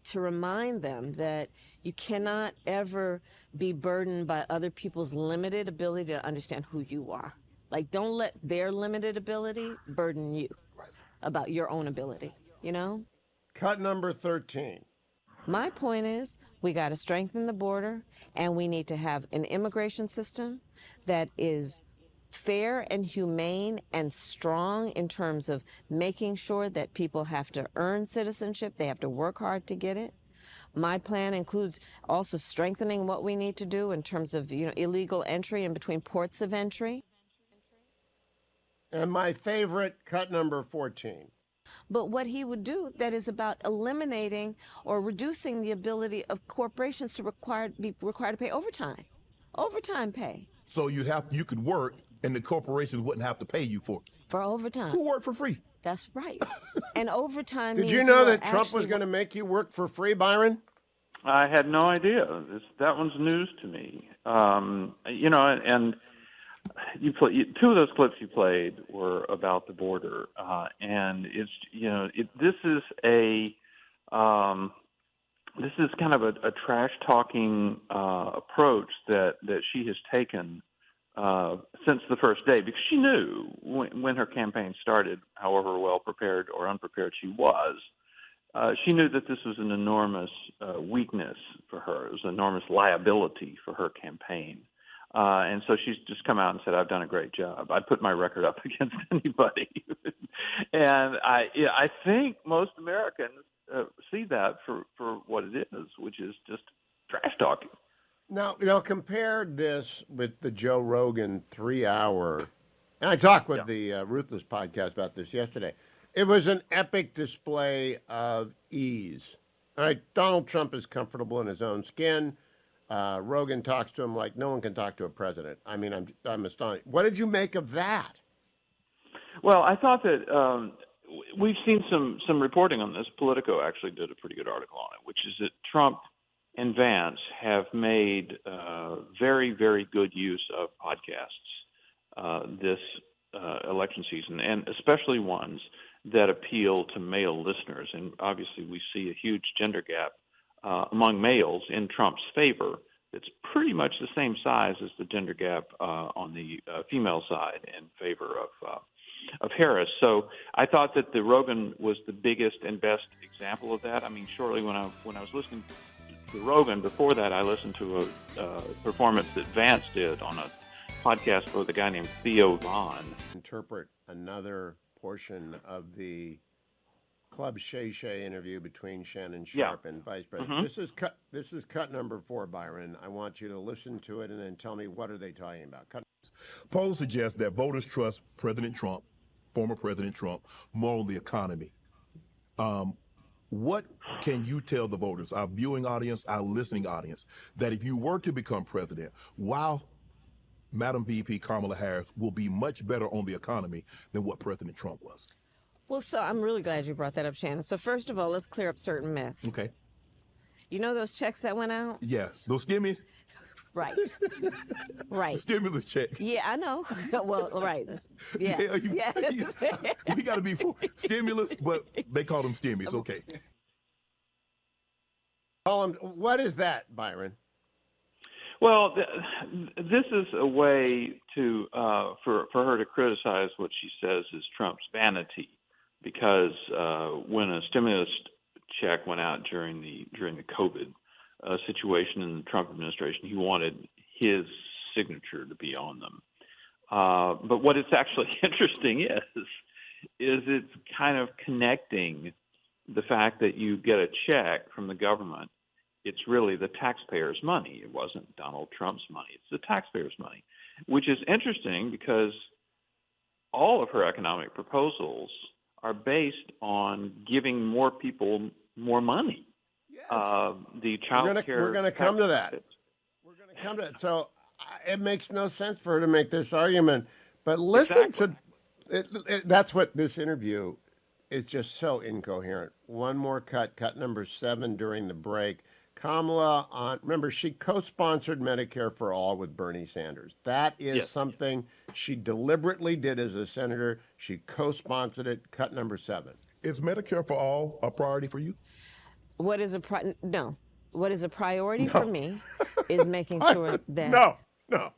to remind them that you cannot ever be burdened by other people's limited ability to understand who you are. Like, don't let their limited ability burden you about your own ability, you know? Cut number 13. My point is, we got to strengthen the border, and we need to have an immigration system that is fair and humane and strong in terms of making sure that people have to earn citizenship, they have to work hard to get it. My plan includes also strengthening what we need to do in terms of, illegal entry in between ports of entry. And my favorite, cut number 14. But what he would do that is about eliminating or reducing the ability of corporations to be required to pay overtime pay. So you could work, and the corporations wouldn't have to pay you for it. For overtime. Who work for free? That's right. And overtime Did means you know are that Trump was actually going to make you work for free, Byron? I had no idea. That one's news to me. And two of those clips you played were about the border, and this is kind of a trash talking approach that she has taken since the first day, because she knew when her campaign started, however well prepared or unprepared she was, she knew that this was an enormous weakness for her. It was an enormous liability for her campaign. And so she's just come out and said, I've done a great job. I put my record up against anybody. And I think most Americans see that for what it is, which is just trash talking. Now compare this with the Joe Rogan 3-hour, and I talked with the Ruthless podcast about this yesterday. It was an epic display of ease. All right, Donald Trump is comfortable in his own skin. Rogan talks to him like no one can talk to a president. I mean, I'm astonished. What did you make of that? Well, I thought that we've seen some reporting on this. Politico actually did a pretty good article on it, which is that Trump and Vance have made very, very good use of podcasts this election season, and especially ones that appeal to male listeners. And obviously we see a huge gender gap among males in Trump's favor. It's pretty much the same size as the gender gap on the female side in favor of Harris. So I thought that the Rogan was the biggest and best example of that. I mean, shortly when I was listening to Rogan, before that I listened to a performance that Vance did on a podcast with a guy named Theo Vaughn. Interpret another portion of the Club Shay Shay interview between Shannon Sharp and Vice President. Mm-hmm. This is cut number 4, Byron. I want you to listen to it and then tell me what are they talking about. Polls suggest that voters trust President Trump, former President Trump, more on the economy. What can you tell the voters, our viewing audience, our listening audience, that if you were to become president, while Madam VP Kamala Harris will be much better on the economy than what President Trump was? Well, so I'm really glad you brought that up, Shannon. So first of all, let's clear up certain myths. Okay. You know those checks that went out? Yes. Those skimmies? Right. Right. Stimulus check. Yeah, I know. Well, right. Yes. Yeah, Yes. we got to be for stimulus, but they call them stimmies. Okay. What is that, Byron? Well, this is a way to for her to criticize what she says is Trump's vanity, because when a stimulus check went out during the COVID situation in the Trump administration, he wanted his signature to be on them. But what is actually interesting is it's kind of connecting the fact that you get a check from the government. It's really the taxpayers' money. It wasn't Donald Trump's money. It's the taxpayers' money, which is interesting because all of her economic proposals are based on giving more people more money. Yes. The child care. We're going to come to that. We're going to come to that. So it makes no sense for her to make this argument. But listen to that's what this interview is, just so incoherent. One more cut number 7 during the break. Kamala, remember, she co-sponsored Medicare for All with Bernie Sanders. That is something she deliberately did as a senator. She co-sponsored it. Cut number 7. Is Medicare for All a priority for you? What is a priority for me is making sure that No.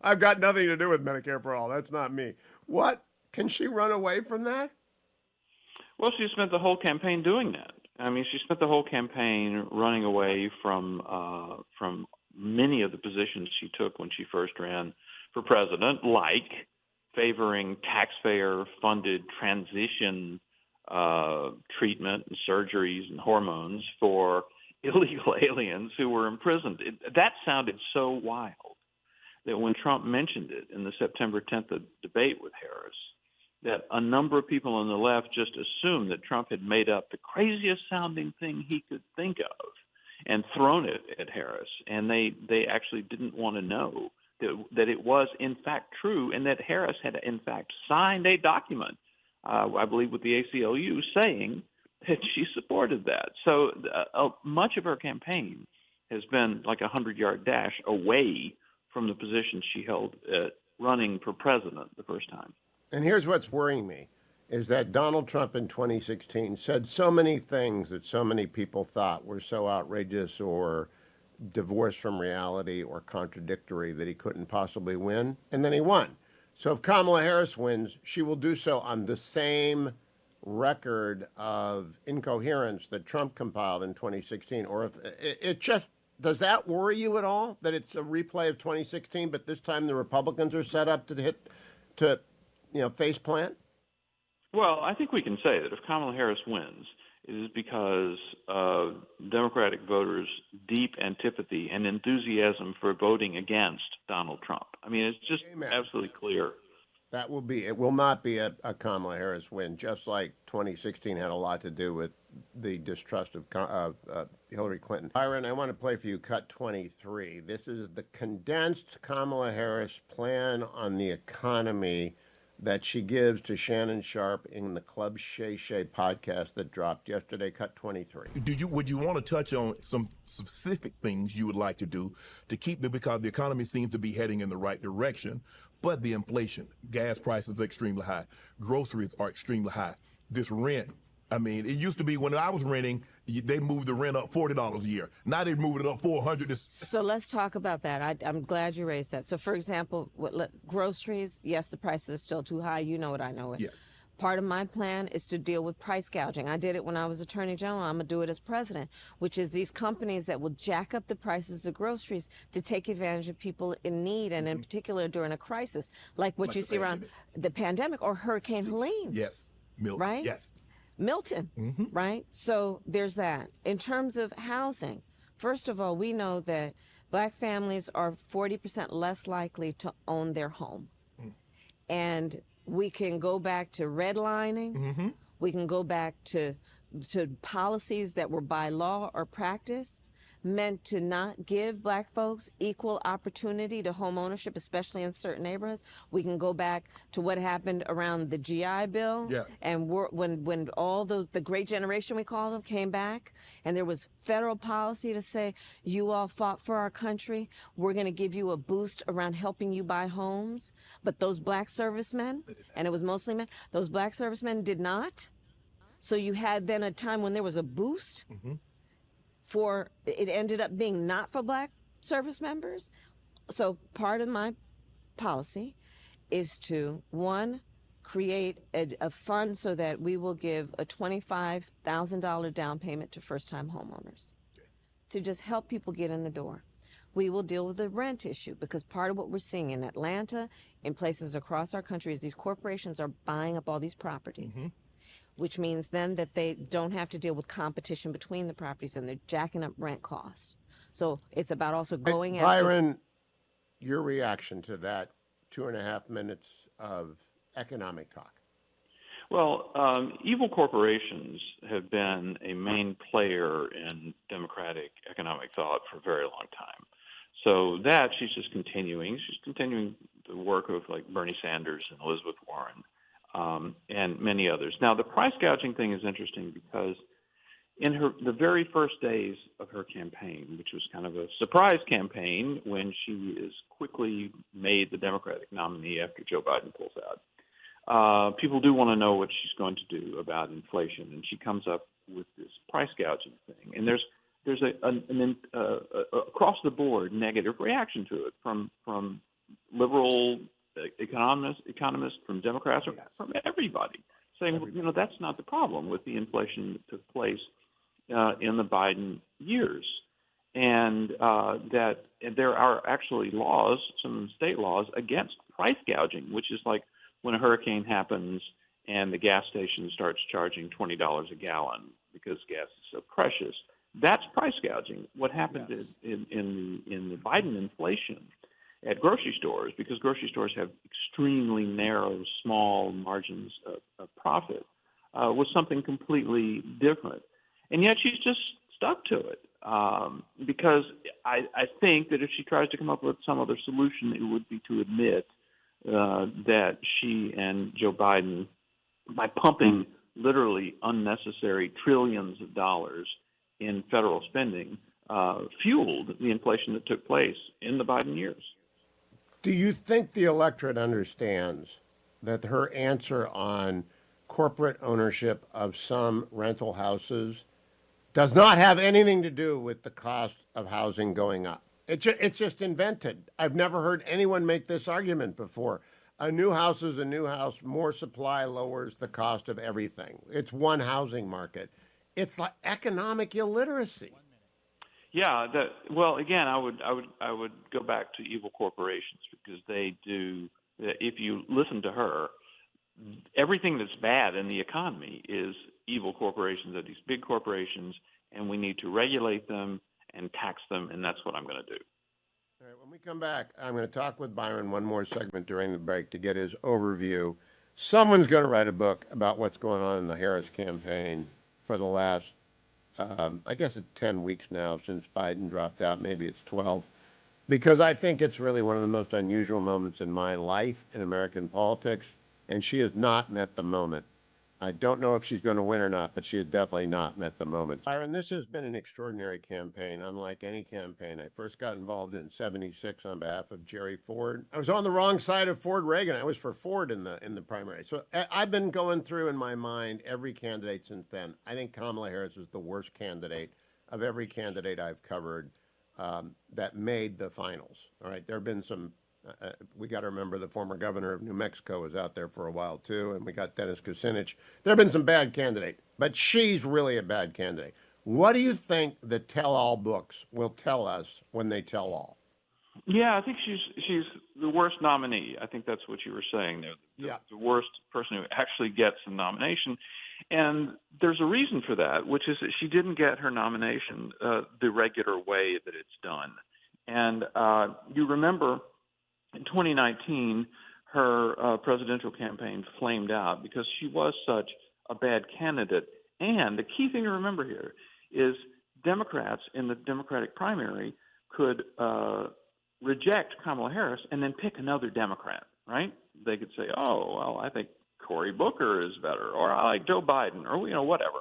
I've got nothing to do with Medicare for All. That's not me. What? Can she run away from that? Well, she spent the whole campaign doing that. I mean, she spent the whole campaign running away from many of the positions she took when she first ran for president, like favoring taxpayer-funded transition treatment and surgeries and hormones for illegal aliens who were imprisoned. That sounded so wild that when Trump mentioned it in the September 10th debate with Harris, that a number of people on the left just assumed that Trump had made up the craziest sounding thing he could think of and thrown it at Harris. And they actually didn't want to know that it was in fact true, and that Harris had in fact signed a document, I believe with the ACLU, saying that she supported that. So much of her campaign has been like a 100-yard dash away from the position she held at running for president the first time. And here's what's worrying me, is that Donald Trump in 2016 said so many things that so many people thought were so outrageous or divorced from reality or contradictory that he couldn't possibly win, and then he won. So if Kamala Harris wins, she will do so on the same record of incoherence that Trump compiled in 2016. Or if it just, does that worry you at all, that it's a replay of 2016, but this time the Republicans are set up to face plant? Well, I think we can say that if Kamala Harris wins, it is because of Democratic voters' deep antipathy and enthusiasm for voting against Donald Trump. I mean, it's just absolutely clear. It will not be a Kamala Harris win, just like 2016 had a lot to do with the distrust of Hillary Clinton. Byron, I want to play for you cut 23. This is the condensed Kamala Harris plan on the economy that she gives to Shannon Sharp in the Club Shay Shay podcast that dropped yesterday, cut 23. Would you want to touch on some specific things you would like to do to keep because the economy seems to be heading in the right direction, but the inflation, gas prices are extremely high, groceries are extremely high, this rent. I mean, it used to be when I was renting, they moved the rent up $40 a year. Now they're moving it up $400. So let's talk about that. I'm glad you raised that. So, for example, groceries, yes, the prices are still too high. You know it, I know it. Yeah. Part of my plan is to deal with price gouging. I did it when I was Attorney General. I'm going to do it as president, which is these companies that will jack up the prices of groceries to take advantage of people in need, and in particular during a crisis, like what you see around the pandemic or Hurricane Helene. Yes. Milton. Right? Yes. Milton, right? So there's that. In terms of housing, first of all, we know that black families are 40% less likely to own their home. And we can go back to redlining. We can go back to policies that were by law or practice meant to not give black folks equal opportunity to home ownership, especially in certain neighborhoods. We can go back to what happened around the GI Bill. Yeah. And when all the great generation, we call them, came back, and there was federal policy to say, you all fought for our country, we're going to give you a boost around helping you buy homes. But those black servicemen, and it was mostly men, those black servicemen did not. So you had then a time when there was a boost it ended up being not for black service members. So part of my policy is to, one, create a fund so that we will give a $25,000 down payment to first-time homeowners to just help people get in the door. We will deal with the rent issue, because part of what we're seeing in Atlanta, in places across our country is these corporations are buying up all these properties, which means then that they don't have to deal with competition between the properties and they're jacking up rent costs. So it's about also going after. Byron, your reaction to that 2.5 minutes of economic talk. Well, evil corporations have been a main player in democratic economic thought for a very long time. So that she's just continuing. She's continuing the work of like Bernie Sanders and Elizabeth Warren and many others. Now, the price gouging thing is interesting because in the very first days of her campaign, which was kind of a surprise campaign when she is quickly made the Democratic nominee after Joe Biden pulls out, people do want to know what she's going to do about inflation, and she comes up with this price gouging thing. And there's an across the board negative reaction to it from liberal economists, from Democrats, from everybody, saying, that's not the problem with the inflation that took place in the Biden years, and that there are actually laws, some state laws, against price gouging, which is like when a hurricane happens and the gas station starts charging $20 a gallon because gas is so precious. That's price gouging. What happened in the Biden inflation at grocery stores, because grocery stores have extremely narrow, small margins of profit, was something completely different. And yet she's just stuck to it because I think that if she tries to come up with some other solution, it would be to admit that she and Joe Biden, by pumping literally unnecessary trillions of dollars in federal spending, fueled the inflation that took place in the Biden years. Do you think the electorate understands that her answer on corporate ownership of some rental houses does not have anything to do with the cost of housing going up? It's just invented. I've never heard anyone make this argument before. A new house is a new house. More supply lowers the cost of everything. It's one housing market. It's like economic illiteracy. Yeah. Well, again, I would go back to evil corporations because they do. If you listen to her, everything that's bad in the economy is evil corporations. Are these big corporations, and we need to regulate them and tax them, and that's what I'm going to do. All right, when we come back, I'm going to talk with Byron one more segment during the break to get his overview. Someone's going to write a book about what's going on in the Harris campaign for the last, I guess it's 10 weeks now since Biden dropped out. Maybe it's 12. Because I think it's really one of the most unusual moments in my life in American politics, and she has not met the moment. I don't know if she's going to win or not, but she has definitely not met the moment. Byron, this has been an extraordinary campaign, unlike any campaign. I first got involved in '76 on behalf of Jerry Ford. I was on the wrong side of Ford Reagan. I was for Ford in the primary. So I've been going through in my mind every candidate since then. I think Kamala Harris is the worst candidate of every candidate I've covered that made the finals. All right, there have been some. We got to remember the former governor of New Mexico was out there for a while, too, and we got Dennis Kucinich. There have been some bad candidates, but she's really a bad candidate. What do you think the tell-all books will tell us when they tell all? Yeah, I think she's the worst nominee. I think that's what you were saying there. The worst person who actually gets the nomination. And there's a reason for that, which is that she didn't get her nomination the regular way that it's done. And you remember in 2019, her presidential campaign flamed out because she was such a bad candidate. And the key thing to remember here is Democrats in the Democratic primary could reject Kamala Harris and then pick another Democrat, right? They could say, oh, well, I think Cory Booker is better, or I like Joe Biden, or, whatever.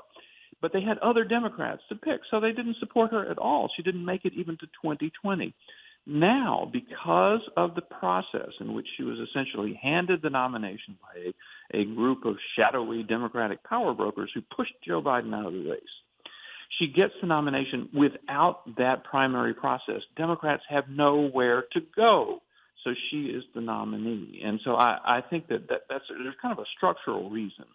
But they had other Democrats to pick, so they didn't support her at all. She didn't make it even to 2020. Now, because of the process in which she was essentially handed the nomination by a group of shadowy Democratic power brokers who pushed Joe Biden out of the race, she gets the nomination without that primary process. Democrats have nowhere to go, so she is the nominee. And so I think there's kind of a structural reason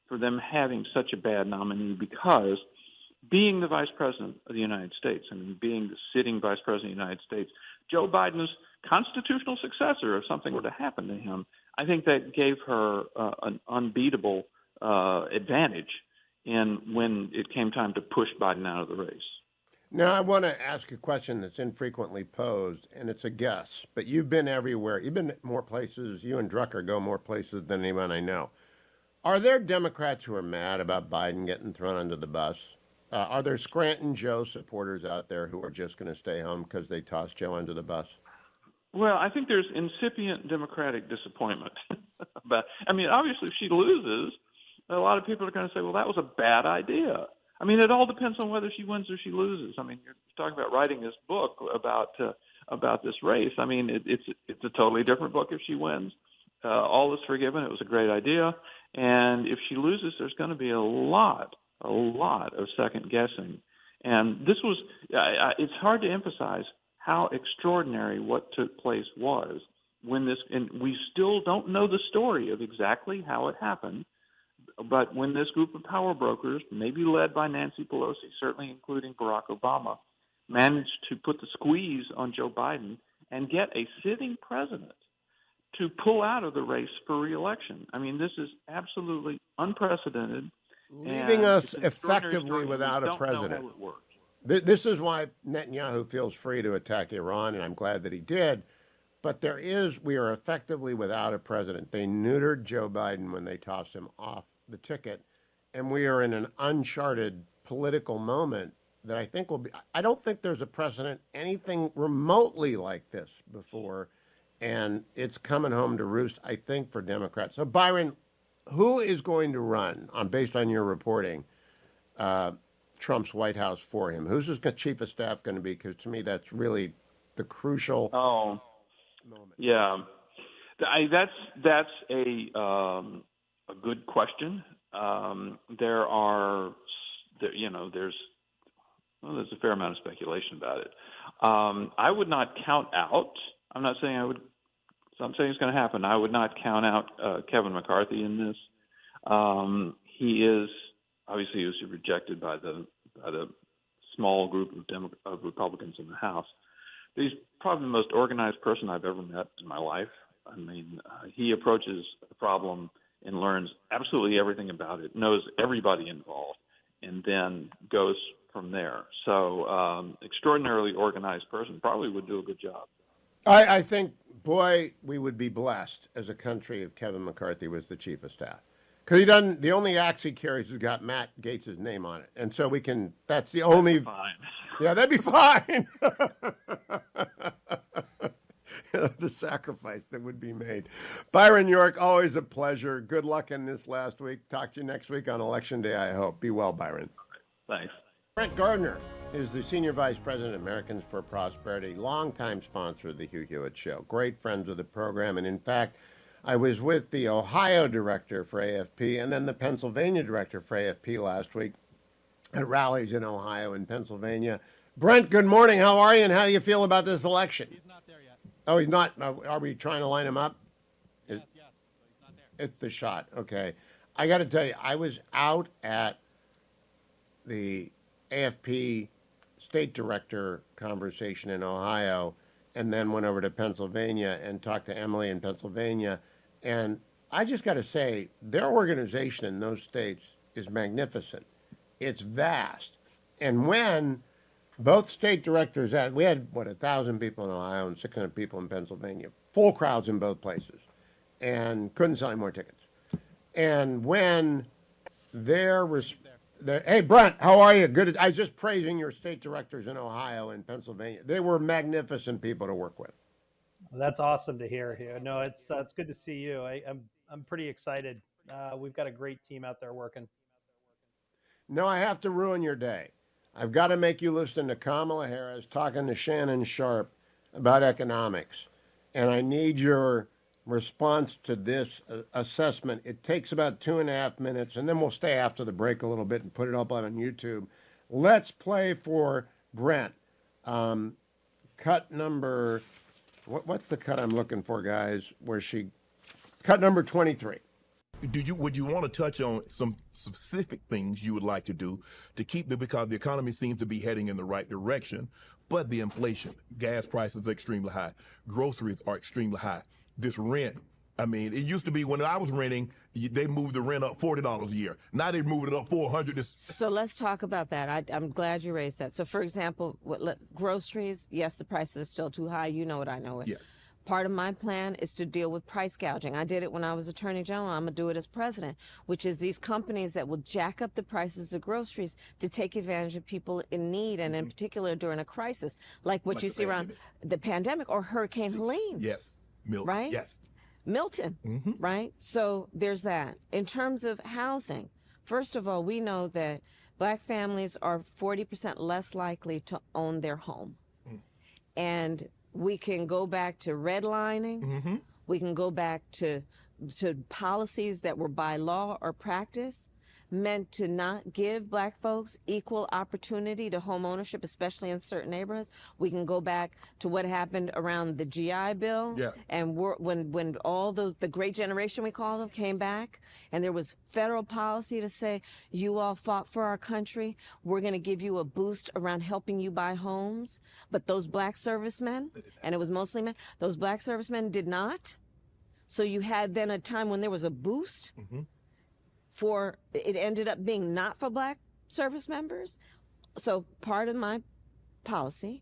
for them having such a bad nominee, because being the vice president of the United States, being the sitting vice president of the United States, Joe Biden is constitutional successor if something were to happen to him, I think that gave her an unbeatable advantage in when it came time to push Biden out of the race. Now, I want to ask a question that's infrequently posed, and it's a guess, but you've been everywhere. You've been more places. You and Drucker go more places than anyone I know. Are there Democrats who are mad about Biden getting thrown under the bus? Are there Scranton Joe supporters out there who are just going to stay home because they tossed Joe under the bus? Well, I think there's incipient Democratic disappointment. But I mean, obviously, if she loses, a lot of people are going to say, well, that was a bad idea. I mean, it all depends on whether she wins or she loses. I mean, you're talking about writing this book about this race. I mean, it's a totally different book if she wins. All is forgiven. It was a great idea. And if she loses, there's going to be a lot of second guessing. And this was, it's hard to emphasize how extraordinary what took place was when this, and we still don't know the story of exactly how it happened, but when this group of power brokers, maybe led by Nancy Pelosi, certainly including Barack Obama, managed to put the squeeze on Joe Biden and get a sitting president to pull out of the race for re-election. I mean, this is absolutely unprecedented. Leaving us effectively without a president. This is why Netanyahu feels free to attack Iran, and I'm glad that he did. But we are effectively without a president. They neutered Joe Biden when they tossed him off the ticket, and we are in an uncharted political moment that I think I don't think there's a precedent anything remotely like this before, and it's coming home to roost, I think, for Democrats. So, Byron, who is going to run, based on your reporting, Trump's White House for him? Who's his chief of staff going to be? Because to me, that's really the crucial moment. Yeah, that's a good question. There's a fair amount of speculation about it. I would not count out. I'm not saying I would. So I'm saying it's going to happen. I would not count out Kevin McCarthy in this. He was rejected by the small group of Republicans in the House. But he's probably the most organized person I've ever met in my life. I mean, he approaches a problem and learns absolutely everything about it, knows everybody involved, and then goes from there. So extraordinarily organized person, probably would do a good job. I think, boy, we would be blessed as a country if Kevin McCarthy was the chief of staff. Because the only axe he carries has got Matt Gaetz' name on it. And so that's the only. Fine. Yeah, that'd be fine. The sacrifice that would be made. Byron York, always a pleasure. Good luck in this last week. Talk to you next week on Election Day, I hope. Be well, Byron. Thanks. Brent Gardner is the Senior Vice President of Americans for Prosperity, longtime sponsor of the Hugh Hewitt Show. Great friends of the program. And in fact, I was with the Ohio director for AFP and then the Pennsylvania director for AFP last week at rallies in Ohio and Pennsylvania. Brent, good morning. How are you, and how do you feel about this election? He's not there yet. Oh, he's not. Are we trying to line him up? Yes, but he's not there. It's the shot. Okay. I got to tell you, I was out at the AFP state director conversation in Ohio and then went over to Pennsylvania and talked to Emily in Pennsylvania. And I just got to say, their organization in those states is magnificent. It's vast. And when both state directors we had, 1,000 people in Ohio and 600 people in Pennsylvania, full crowds in both places, and couldn't sell any more tickets. And when hey, Brent, how are you? Good. I was just praising your state directors in Ohio and Pennsylvania. They were magnificent people to work with. That's awesome to hear. No, it's good to see you. I'm pretty excited. We've got a great team out there working. No, I have to ruin your day. I've got to make you listen to Kamala Harris talking to Shannon Sharp about economics. And I need your response to this assessment. It takes about 2.5 minutes, and then we'll stay after the break a little bit and put it up on YouTube. Let's play for Brent. Cut number, what's the cut I'm looking for, guys? Cut number 23. Would you want to touch on some specific things you would like to do to keep the, because the economy seems to be heading in the right direction, but the inflation, gas prices are extremely high, groceries are extremely high. This rent, I mean, it used to be when I was renting, they moved the rent up $40 a year. Now they're moving it up $400. So let's talk about that. I'm glad you raised that. So, for example, groceries, yes, the prices are still too high. You know it, I know it. Yeah. Part of my plan is to deal with price gouging. I did it when I was Attorney General. I'm going to do it as president, which is these companies that will jack up the prices of groceries to take advantage of people in need, and in particular during a crisis, like what you see around the pandemic or Hurricane Helene. Yes. Milton. Right? Yes. Milton, right? So there's that. In terms of housing, first of all, we know that black families are 40% less likely to own their home. And we can go back to redlining. We can go back to policies that were by law or practice meant to not give black folks equal opportunity to home ownership, especially in certain neighborhoods. We can go back to what happened around the GI Bill, and when all those, the great generation we call them, came back, and there was federal policy to say, you all fought for our country, we're going to give you a boost around helping you buy homes. But those black servicemen, and it was mostly men, those black servicemen did not. So you had then a time when there was a boost for, it ended up being not for black service members. So part of my policy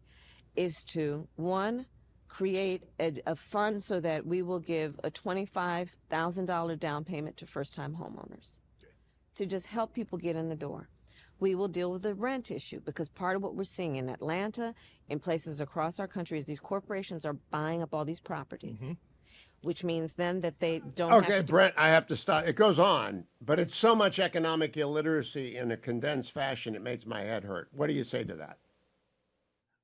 is to, one, create a fund so that we will give a $25,000 down payment to first-time homeowners to just help people get in the door. We will deal with the rent issue, because part of what we're seeing in Atlanta, in places across our country, is these corporations are buying up all these properties. Which means then that they don't have to... Okay, Brent, I have to stop. It goes on, but it's so much economic illiteracy in a condensed fashion, it makes my head hurt. What do you say to that?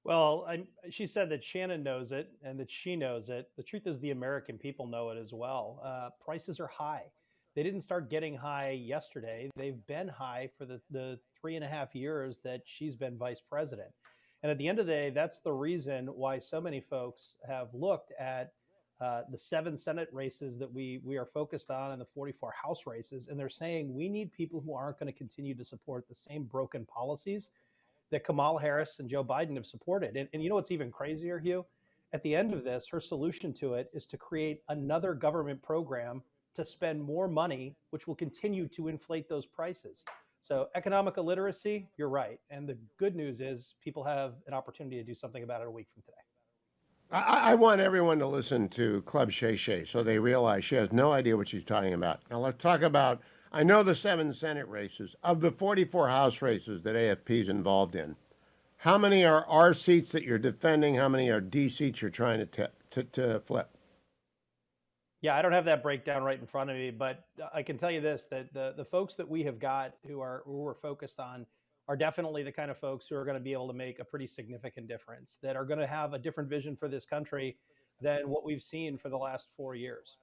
Well, she said that Shannon knows it and that she knows it. The truth is the American people know it as well. Prices are high. They didn't start getting high yesterday. They've been high for the 3.5 years that she's been vice president. And at the end of the day, that's the reason why so many folks have looked at the 7 Senate races that we are focused on and the 44 House races. And they're saying we need people who aren't going to continue to support the same broken policies that Kamala Harris and Joe Biden have supported. And you know what's even crazier, Hugh? At the end of this, her solution to it is to create another government program to spend more money, which will continue to inflate those prices. So economic illiteracy, you're right. And the good news is people have an opportunity to do something about it a week from today. I want everyone to listen to Club Shay Shay so they realize she has no idea what she's talking about. Now let's talk about, I know the 7 Senate races. Of the 44 House races that AFP is involved in, how many are R seats that you're defending? How many are D seats you're trying to flip? Yeah, I don't have that breakdown right in front of me, but I can tell you this, that the folks that we have got who we're focused on are definitely the kind of folks who are going to be able to make a pretty significant difference, that are going to have a different vision for this country than what we've seen for the last 4 years.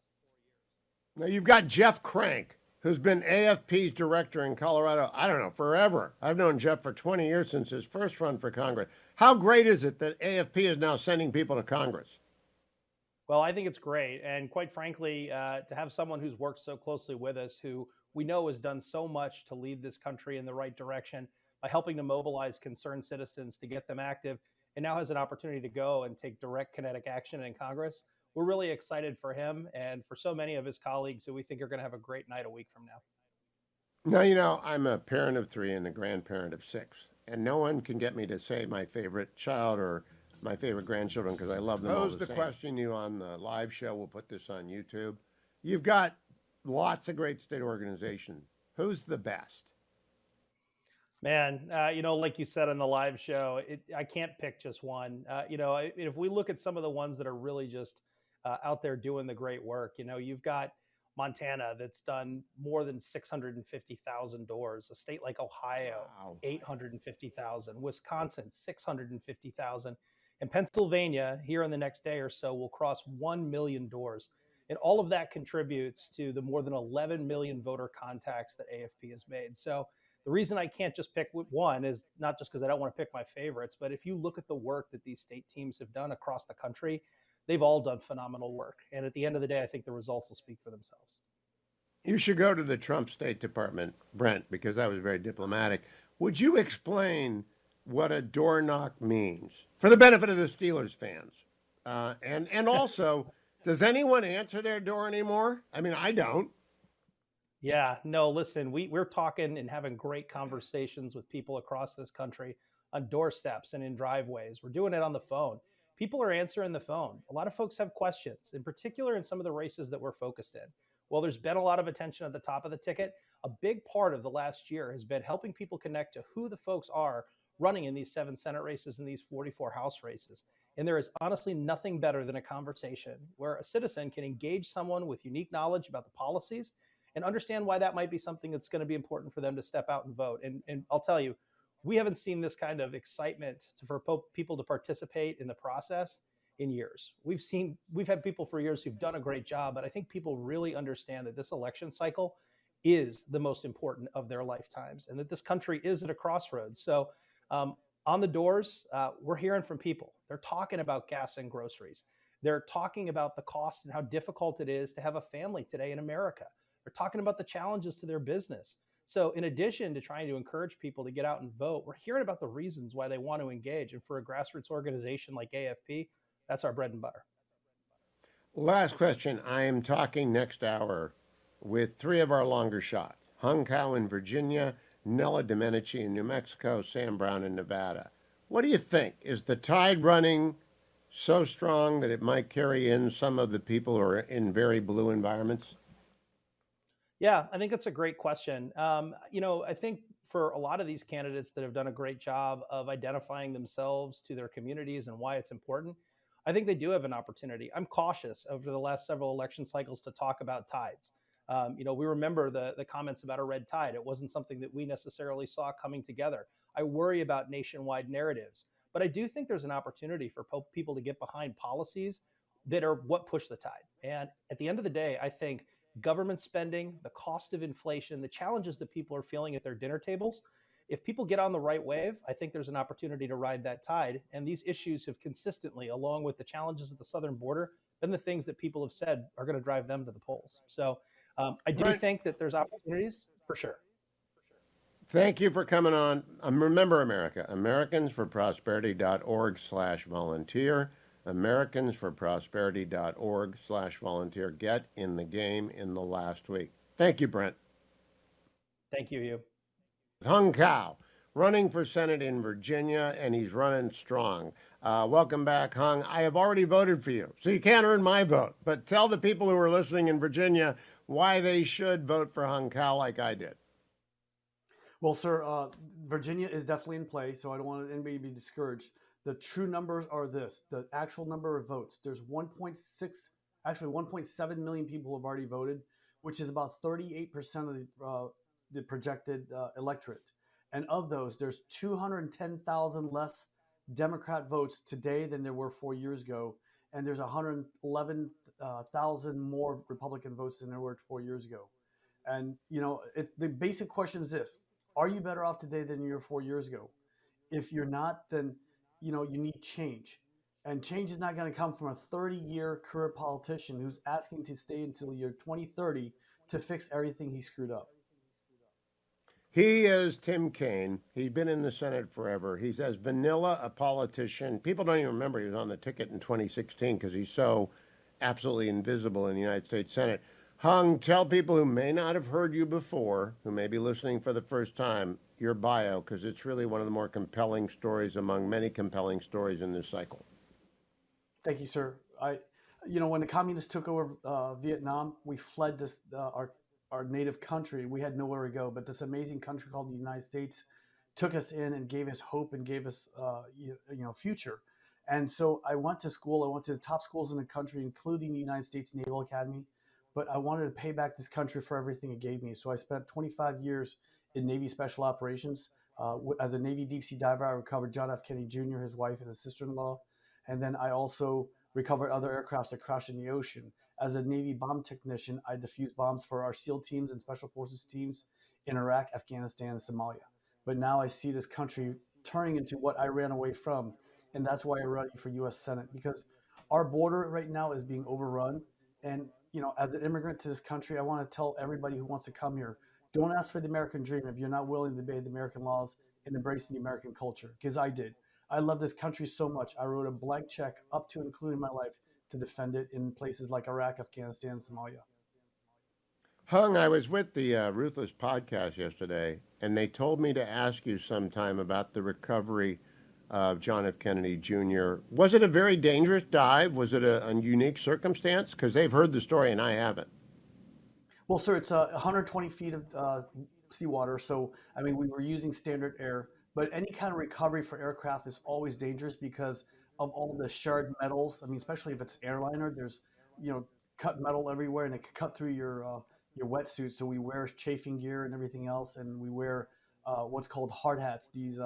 Now you've got Jeff Crank, who's been AFP's director in Colorado, I don't know, forever. I've known Jeff for 20 years, since his first run for Congress. How great is it that AFP is now sending people to Congress? Well, I think it's great. And quite frankly, to have someone who's worked so closely with us, who we know has done so much to lead this country in the right direction by helping to mobilize concerned citizens to get them active, and now has an opportunity to go and take direct kinetic action in Congress. We're really excited for him and for so many of his colleagues who we think are going to have a great night a week from now. Now, you know, I'm a parent of 3 and a grandparent of 6, and no one can get me to say my favorite child or my favorite grandchildren, because I love them all the same. Pose the question you on the live show. We'll put this on YouTube. You've got lots of great state organizations. Who's the best? Man, you know, like you said on the live show, I can't pick just one. You know, if we look at some of the ones that are really just out there doing the great work, you know, you've got Montana that's done more than 650,000 doors. A state like Ohio, 850,000. Wisconsin, 650,000. And Pennsylvania, here in the next day or so, will cross 1 million doors. And all of that contributes to the more than 11 million voter contacts that AFP has made. So the reason I can't just pick one is not just because I don't want to pick my favorites, but if you look at the work that these state teams have done across the country, they've all done phenomenal work. And at the end of the day, I think the results will speak for themselves. You should go to the Trump State Department, Brent, because that was very diplomatic. Would you explain what a door knock means for the benefit of the Steelers fans? And also, does anyone answer their door anymore? I mean, I don't. Yeah, no, listen, we're talking and having great conversations with people across this country on doorsteps and in driveways. We're doing it on the phone. People are answering the phone. A lot of folks have questions, in particular in some of the races that we're focused in. Well, there's been a lot of attention at the top of the ticket. A big part of the last year has been helping people connect to who the folks are running in these 7 Senate races and these 44 House races. And there is honestly nothing better than a conversation where a citizen can engage someone with unique knowledge about the policies and understand why that might be something that's going to be important for them to step out and vote. And I'll tell you, we haven't seen this kind of excitement for people to participate in the process in years. We've had people for years who've done a great job, but I think people really understand that this election cycle is the most important of their lifetimes and that this country is at a crossroads. So on the doors, we're hearing from people. They're talking about gas and groceries. They're talking about the cost and how difficult it is to have a family today in America. They're talking about the challenges to their business. So in addition to trying to encourage people to get out and vote, we're hearing about the reasons why they want to engage. And for a grassroots organization like AFP, that's our bread and butter. Last question. I am talking next hour with 3 of our longer shots. Hung Kao in Virginia, Nella Domenici in New Mexico, Sam Brown in Nevada. What do you think? Is the tide running so strong that it might carry in some of the people who are in very blue environments? Yeah, I think that's a great question. I think for a lot of these candidates that have done a great job of identifying themselves to their communities and why it's important, I think they do have an opportunity. I'm cautious over the last several election cycles to talk about tides. We remember the comments about a red tide. It wasn't something that we necessarily saw coming together. I worry about nationwide narratives, but I do think there's an opportunity for people to get behind policies that are what push the tide. And at the end of the day, I think government spending, the cost of inflation, the challenges that people are feeling at their dinner tables, if people get on the right wave, I think there's an opportunity to ride that tide. And these issues have consistently, along with the challenges at the southern border, been the things that people have said are going to drive them to the polls. So I do think that there's opportunities for sure. Thank you for coming on. Remember, America, americansforprosperity.org/volunteer, americansforprosperity.org/volunteer. Get in the game in the last week. Thank you, Brent. Thank you, Hugh. Hung Kao, running for Senate in Virginia, and he's running strong. Welcome back, Hung. I have already voted for you, so you can't earn my vote. But tell the people who are listening in Virginia why they should vote for Hung Kao like I did. Well, sir, Virginia is definitely in play, so I don't want anybody to be discouraged. The true numbers are this: the actual number of votes. There's 1.7 million people have already voted, which is about 38% of the projected electorate. And of those, there's 210,000 less Democrat votes today than there were 4 years ago, and there's 111,000 more Republican votes than there were 4 years ago. And the basic question is this: are you better off today than you were 4 years ago? If you're not, then you need change. And change is not going to come from a 30-year career politician who's asking to stay until the year 2030 to fix everything he screwed up. He is Tim Kaine. He's been in the Senate forever. He's as vanilla a politician. People don't even remember he was on the ticket in 2016 because he's so absolutely invisible in the United States Senate. Hung, tell people who may not have heard you before, who may be listening for the first time, your bio, because it's really one of the more compelling stories among many compelling stories in this cycle. Thank you, sir. When the communists took over Vietnam, we fled our native country. We had nowhere to go, but this amazing country called the United States took us in and gave us hope and gave us future. And so I went to school. I went to the top schools in the country, including the United States Naval Academy. But I wanted to pay back this country for everything it gave me. So I spent 25 years in Navy Special Operations. As a Navy deep sea diver, I recovered John F. Kennedy Jr., his wife, and his sister-in-law. And then I also recovered other aircrafts that crashed in the ocean. As a Navy bomb technician, I defused bombs for our SEAL teams and Special Forces teams in Iraq, Afghanistan, and Somalia. But now I see this country turning into what I ran away from. And that's why I'm running for U.S. Senate, because our border right now is being overrun. And as an immigrant to this country, I want to tell everybody who wants to come here, don't ask for the American dream if you're not willing to obey the American laws and embrace the American culture, because I did. I love this country so much. I wrote a blank check up to including my life to defend it in places like Iraq, Afghanistan, and Somalia. Hung, I was with the Ruthless podcast yesterday, and they told me to ask you sometime about the recovery of John F. Kennedy Jr. Was it a very dangerous dive? Was it a unique circumstance? Because they've heard the story and I haven't. Well, sir, it's 120 feet of seawater. So, I mean, we were using standard air, but any kind of recovery for aircraft is always dangerous because of all the shard metals. I mean, especially if it's airliner, there's, cut metal everywhere and it could cut through your wetsuit. So we wear chafing gear and everything else. And we wear what's called hard hats, these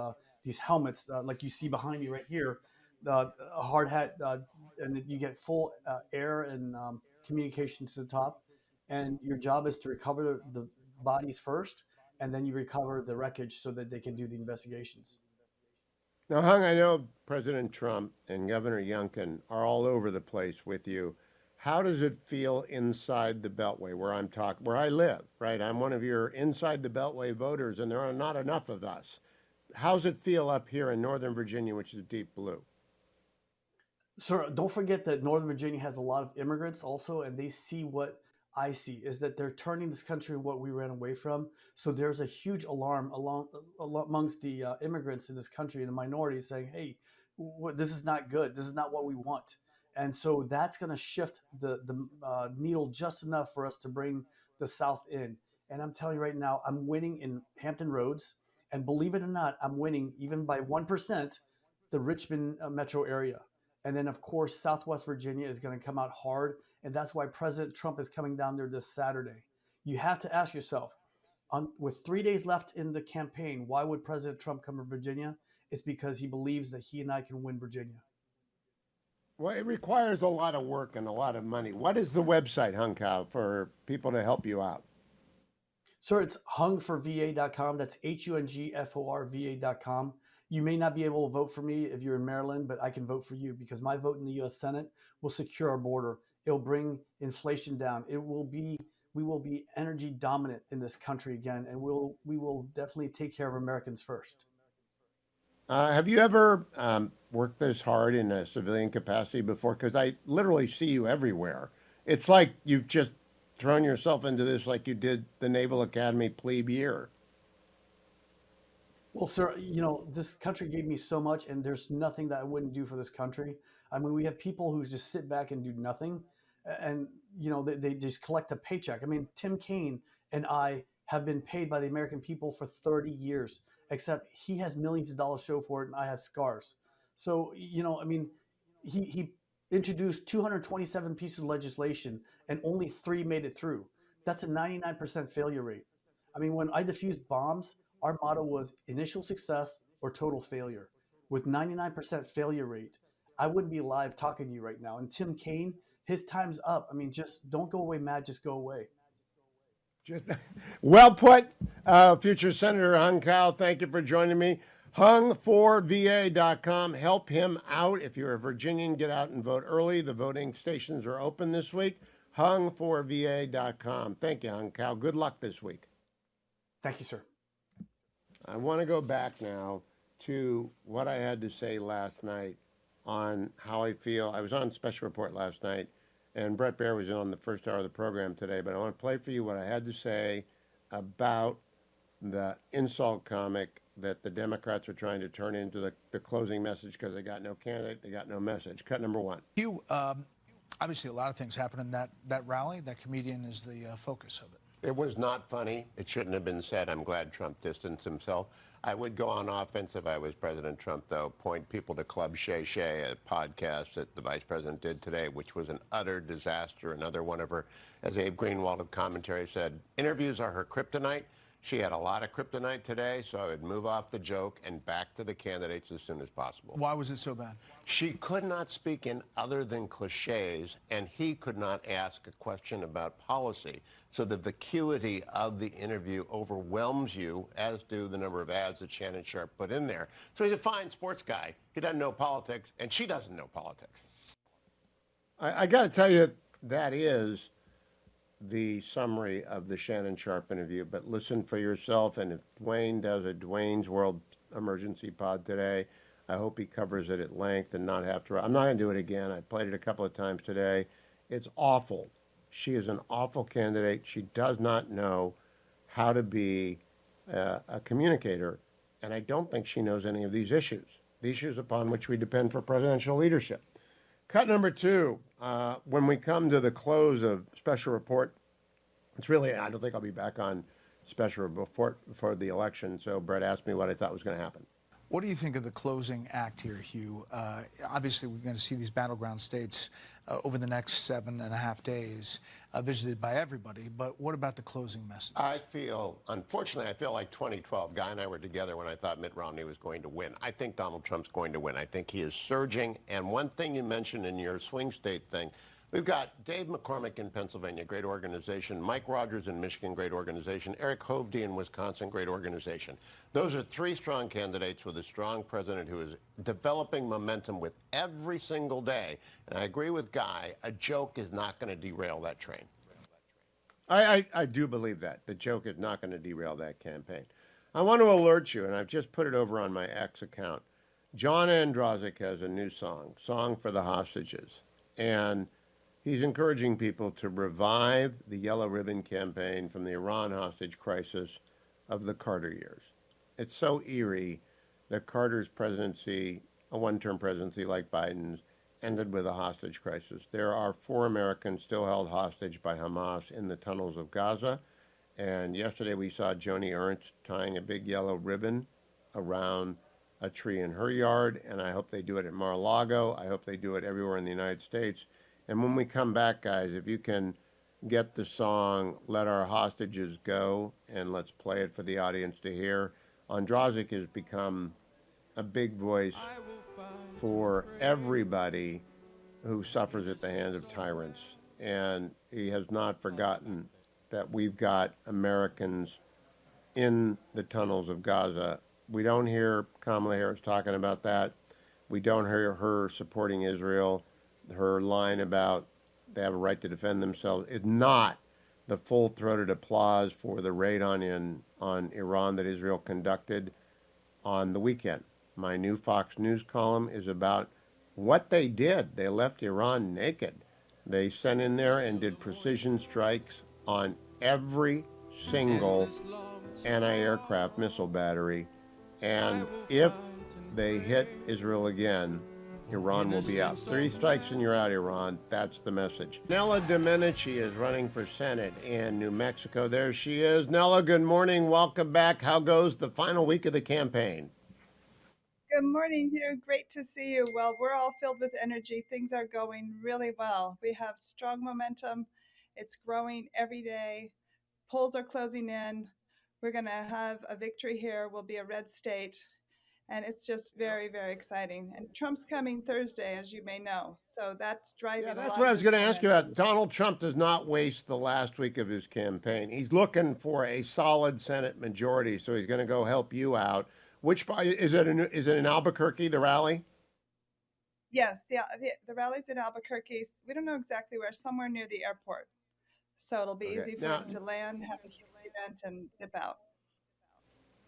helmets, like you see behind me right here, a hard hat, and you get full air and communication to the top. And your job is to recover the bodies first, and then you recover the wreckage so that they can do the investigations. Now, Hung, I know President Trump and Governor Youngkin are all over the place with you. How does it feel inside the Beltway where I live, right? I'm one of your inside the Beltway voters, and there are not enough of us. How's it feel up here in Northern Virginia, which is deep blue? Sir, don't forget that Northern Virginia has a lot of immigrants also, and they see what I see is that they're turning this country what we ran away from. So there's a huge alarm amongst the immigrants in this country and the minorities saying, hey, this is not good. This is not what we want. And so that's going to shift the needle just enough for us to bring the South in. And I'm telling you right now, I'm winning in Hampton Roads. And believe it or not, I'm winning even by 1% the Richmond metro area. And then, of course, Southwest Virginia is going to come out hard. And that's why President Trump is coming down there this Saturday. You have to ask yourself, with 3 days left in the campaign, why would President Trump come to Virginia? It's because he believes that he and I can win Virginia. Well, it requires a lot of work and a lot of money. What is the website, Hung Kao, for people to help you out? Sir, it's hungforva.com. That's HUNGFORVA.com. You may not be able to vote for me if you're in Maryland, but I can vote for you because my vote in the U.S. Senate will secure our border. It'll bring inflation down. We will be energy dominant in this country again, and we will definitely take care of Americans first. Have you ever worked this hard in a civilian capacity before? Because I literally see you everywhere. It's like you've just thrown yourself into this like you did the Naval Academy plebe year. Well, sir, this country gave me so much, and there's nothing that I wouldn't do for this country. I mean, we have people who just sit back and do nothing, and, they just collect a paycheck. I mean, Tim Kaine and I have been paid by the American people for 30 years, except he has millions of dollars to show for it, and I have scars. So, he introduced 227 pieces of legislation, and only 3 made it through. That's a 99% failure rate. I mean, when I diffused bombs, our motto was initial success or total failure. With 99% failure rate, I wouldn't be alive talking to you right now. And Tim Kaine, his time's up. I mean, just don't go away mad, just go away. Well put, future Senator Hung Kao. Thank you for joining me. Hung4va.com. Help him out. If you're a Virginian, get out and vote early. The voting stations are open this week. Hung4va.com. Thank you, Hung Kao. Good luck this week. Thank you, sir. I want to go back now to what I had to say last night on how I feel. I was on Special Report last night, and Brett Baer was on the first hour of the program today, but I want to play for you what I had to say about the insult comic that the Democrats are trying to turn into the closing message because they got no candidate, they got no message. Cut number one. Hugh, obviously a lot of things happened in that rally. That comedian is the focus of it. It was not funny. It shouldn't have been said. I'm glad Trump distanced himself. I would go on offense if I was President Trump, though, point people to Club Shay Shay, a podcast that the vice president did today, which was an utter disaster. Another one of her, as Abe Greenwald of commentary said, interviews are her kryptonite. She had a lot of kryptonite today, so I would move off the joke and back to the candidates as soon as possible. Why was it so bad? She could not speak in other than cliches, and he could not ask a question about policy. So the vacuity of the interview overwhelms you, as do the number of ads that Shannon Sharp put in there. So he's a fine sports guy. He doesn't know politics, and she doesn't know politics. I got to tell you, that is the summary of the Shannon Sharp interview, but listen for yourself. And if Dwayne does a Dwayne's World Emergency Pod today, I hope he covers it at length and not have to. I'm not going to do it again. I played it a couple of times today. It's awful. She is an awful candidate. She does not know how to be a communicator, and I don't think she knows any of these issues, the issues upon which we depend for presidential leadership. Cut number two, when we come to the close of special report, it's really, I don't think I'll be back on special report before the election, so Brett asked me what I thought was going to happen. What do you think of the closing act here, Hugh? Obviously, we're going to see these battleground states over the next 7.5 days visited by everybody. But what about the closing message? Unfortunately, I feel like 2012. Guy and I were together when I thought Mitt Romney was going to win. I think Donald Trump's going to win. I think he is surging. And one thing you mentioned in your swing state thing, we've got Dave McCormick in Pennsylvania, great organization. Mike Rogers in Michigan, great organization. Eric Hovde in Wisconsin, great organization. Those are three strong candidates with a strong president who is developing momentum with every single day. And I agree with Guy, a joke is not going to derail that train. I do believe that. The joke is not going to derail that campaign. I want to alert you, and I've just put it over on my X account. John Androsik has a new song, Song for the Hostages. And he's encouraging people to revive the Yellow Ribbon campaign from the Iran hostage crisis of the Carter years. It's so eerie that Carter's presidency, a one-term presidency like Biden's, ended with a hostage crisis. There are 4 Americans still held hostage by Hamas in the tunnels of Gaza. And yesterday we saw Joni Ernst tying a big yellow ribbon around a tree in her yard. And I hope they do it at Mar-a-Lago. I hope they do it everywhere in the United States. And when we come back, guys, if you can get the song Let Our Hostages Go, and let's play it for the audience to hear. Androsik has become a big voice for everybody who suffers at the hands of tyrants. And he has not forgotten that we've got Americans in the tunnels of Gaza. We don't hear Kamala Harris talking about that. We don't hear her supporting Israel. Her line about they have a right to defend themselves is not the full-throated applause for the raid on Iran that Israel conducted on the weekend. My new Fox News column is about what they did. They left Iran naked. They sent in there and did precision strikes on every single anti-aircraft missile battery. And if they hit Israel again, Iran will be out. 3 strikes and you're out, Iran. That's the message. Nella Domenici is running for Senate in New Mexico. There she is. Nella, good morning. Welcome back. How goes the final week of the campaign? Good morning, Hugh. Great to see you. Well, we're all filled with energy. Things are going really well. We have strong momentum. It's growing every day. Polls are closing in. We're going to have a victory here. We'll be a red state. And it's just very, very exciting. And Trump's coming Thursday, as you may know. So that's driving. Yeah, that's what I was going to ask you about. Donald Trump does not waste the last week of his campaign. He's looking for a solid Senate majority, so he's going to go help you out. Which is it in Albuquerque, the rally? Yes, the rally's in Albuquerque. We don't know exactly where, somewhere near the airport. So it'll be easy for him to land, have a huge event, and zip out.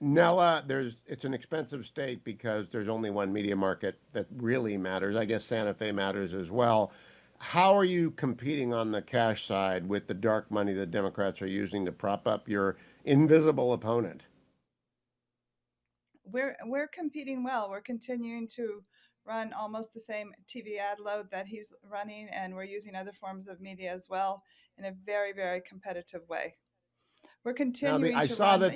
Nella, it's an expensive state because there's only one media market that really matters. I guess Santa Fe matters as well. How are you competing on the cash side with the dark money the Democrats are using to prop up your invisible opponent? We're competing well. We're continuing to run almost the same TV ad load that he's running, and we're using other forms of media as well in a very, very competitive way. We're continuing to run.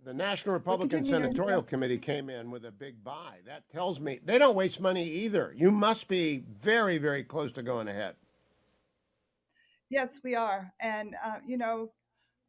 The National Republican Senatorial Committee came in with a big buy. That tells me they don't waste money either. You must be very, very close to going ahead. Yes, we are. And,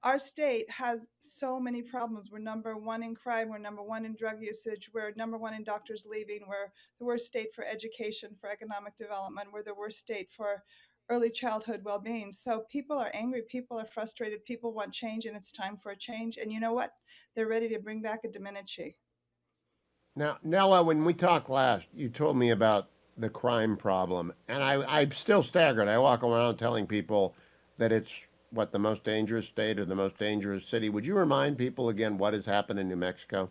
our state has so many problems. We're number 1 in crime. We're number 1 in drug usage. We're number 1 in doctors leaving. We're the worst state for education, for economic development. We're the worst state for early childhood well-being. So people are angry. People are frustrated. People want change, and it's time for a change. And you know what? They're ready to bring back a Domenici. Now, Nella, when we talked last, you told me about the crime problem, and I'm still staggered. I walk around telling people that it's what, the most dangerous state or the most dangerous city. Would you remind people again what has happened in New Mexico?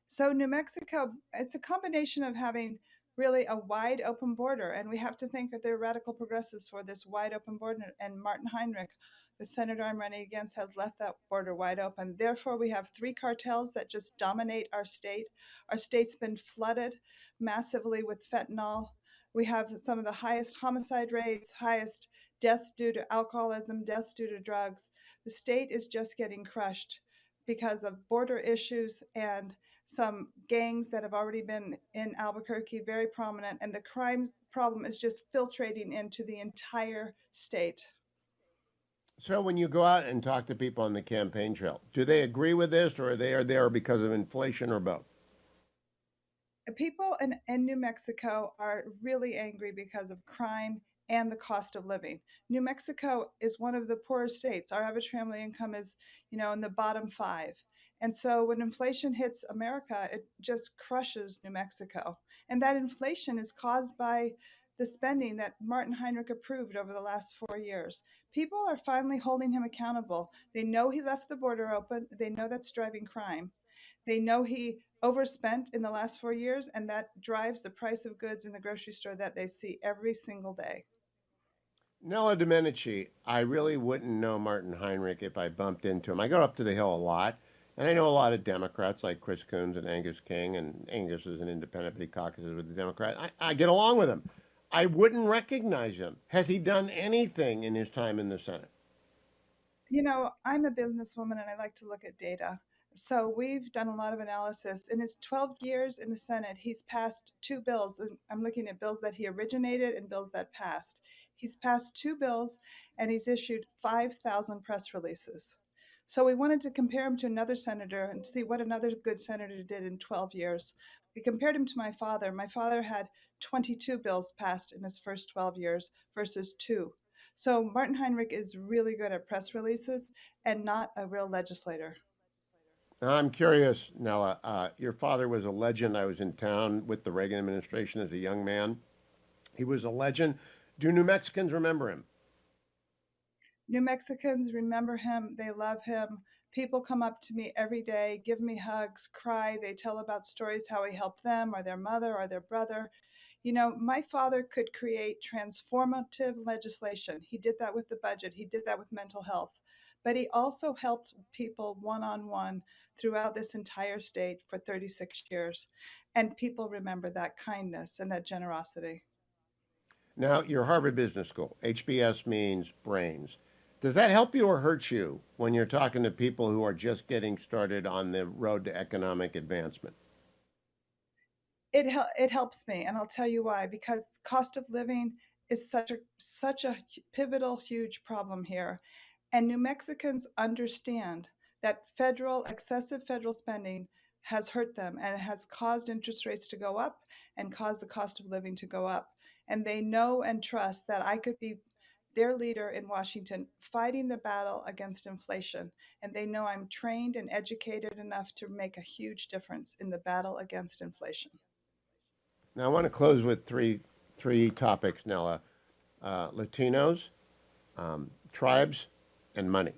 So New Mexico, it's a combination of having really a wide open border, and we have to think that they're radical progressives for this wide open border. And Martin Heinrich, the senator I'm running against, has left that border wide open. Therefore, we have three cartels that just dominate our state. Our state's been flooded massively with fentanyl. We have some of the highest homicide rates, highest deaths due to alcoholism, deaths due to drugs. The state is just getting crushed because of border issues and some gangs that have already been in Albuquerque, very prominent, and the crime problem is just filtrating into the entire state. So when you go out and talk to people on the campaign trail, do they agree with this, or are there because of inflation, or both? People in New Mexico are really angry because of crime and the cost of living. New Mexico is one of the poorest states. Our average family income is, in the bottom five. And so when inflation hits America, it just crushes New Mexico. And that inflation is caused by the spending that Martin Heinrich approved over the last 4 years. People are finally holding him accountable. They know he left the border open. They know that's driving crime. They know he overspent in the last 4 years, and that drives the price of goods in the grocery store that they see every single day. Nella Domenici, I really wouldn't know Martin Heinrich if I bumped into him. I go up to the Hill a lot, and I know a lot of Democrats like Chris Coons and Angus King, and Angus is an independent, but he caucuses with the Democrats. I get along with him. I wouldn't recognize him. Has he done anything in his time in the Senate? I'm a businesswoman and I like to look at data. So we've done a lot of analysis. In his 12 years in the Senate, he's passed two bills. And I'm looking at bills that he originated and bills that passed. He's passed two bills and he's issued 5,000 press releases. So we wanted to compare him to another senator and see what another good senator did in 12 years. We compared him to my father. My father had 22 bills passed in his first 12 years versus two. So Martin Heinrich is really good at press releases and not a real legislator. Now, I'm curious, Nella. Your father was a legend. I was in town with the Reagan administration as a young man. He was a legend. Do New Mexicans remember him? New Mexicans remember him. They love him. People come up to me every day, give me hugs, cry. They tell about stories how he helped them or their mother or their brother. My father could create transformative legislation. He did that with the budget. He did that with mental health. But he also helped people one-on-one throughout this entire state for 36 years. And people remember that kindness and that generosity. Now, your Harvard Business School, HBS means brains. Does that help you or hurt you when you're talking to people who are just getting started on the road to economic advancement? It helps me, and I'll tell you why. Because cost of living is such a pivotal, huge problem here, and New Mexicans understand that excessive federal spending has hurt them and it has caused interest rates to go up and caused the cost of living to go up. And they know and trust that I could be their leader in Washington fighting the battle against inflation. And they know I'm trained and educated enough to make a huge difference in the battle against inflation. Now, I want to close with three topics, Nella. Latinos, tribes, and money.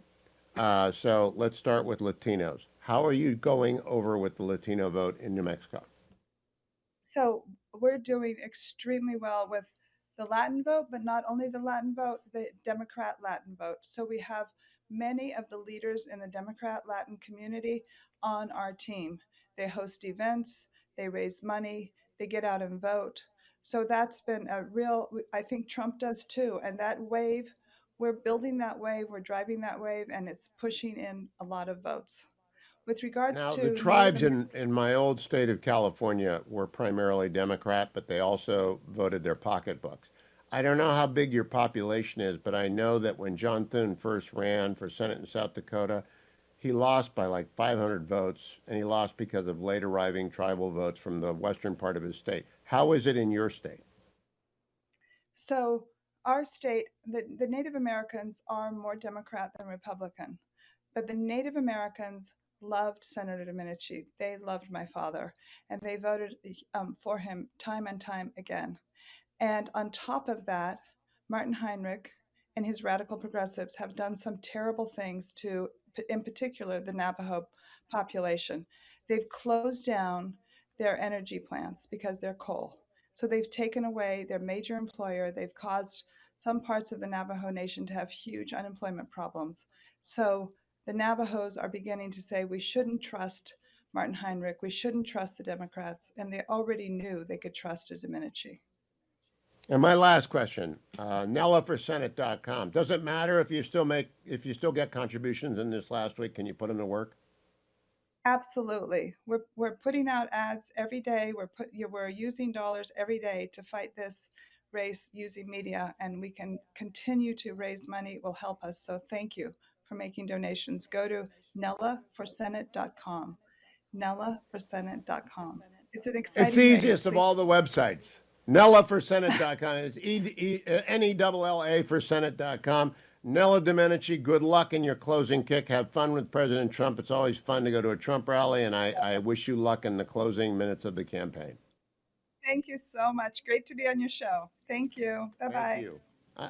So let's start with Latinos. How are you going over with the Latino vote in New Mexico? So we're doing extremely well with the Latin vote, but not only the Latin vote, the Democrat Latin vote. So we have many of the leaders in the Democrat Latin community on our team. They host events, they raise money, they get out and vote. So that's been I think Trump does too. And that wave, we're building that wave, we're driving that wave, and it's pushing in a lot of votes. With regards Now, to the tribes in my old state of California were primarily Democrat, but they also voted their pocketbooks. I don't know how big your population is, but I know that when John Thune first ran for Senate in South Dakota, he lost by like 500 votes, and he lost because of late arriving tribal votes from the western part of his state. How is it in your state? So our state, the Native Americans are more Democrat than Republican, but the Native Americans loved Senator Domenici. They loved my father, and they voted for him time and time again. And on top of that, Martin Heinrich and his radical progressives have done some terrible things to, in particular, the Navajo population. They've closed down their energy plants because they're coal. So they've taken away their major employer. They've caused some parts of the Navajo Nation to have huge unemployment problems. So the Navajos are beginning to say we shouldn't trust Martin Heinrich, we shouldn't trust the Democrats, and they already knew they could trust a Domenici. And my last question, NellaForSenate.com. Does it matter if you still get contributions in this last week? Can you put them to work? Absolutely. We're putting out ads every day. We're using dollars every day to fight this race using media, and we can continue to raise money. It will help us. So thank you for making donations. Go to NellaForSenate.com. NellaForSenate.com. It's an exciting It's the easiest race. of all the websites. NellaForSenate.com. It's NELLA for Senate.com. Nella Domenici, good luck in your closing kick. Have fun with President Trump. It's always fun to go to a Trump rally, and I wish you luck in the closing minutes of the campaign. Thank you so much. Great to be on your show. Thank you. Bye-bye.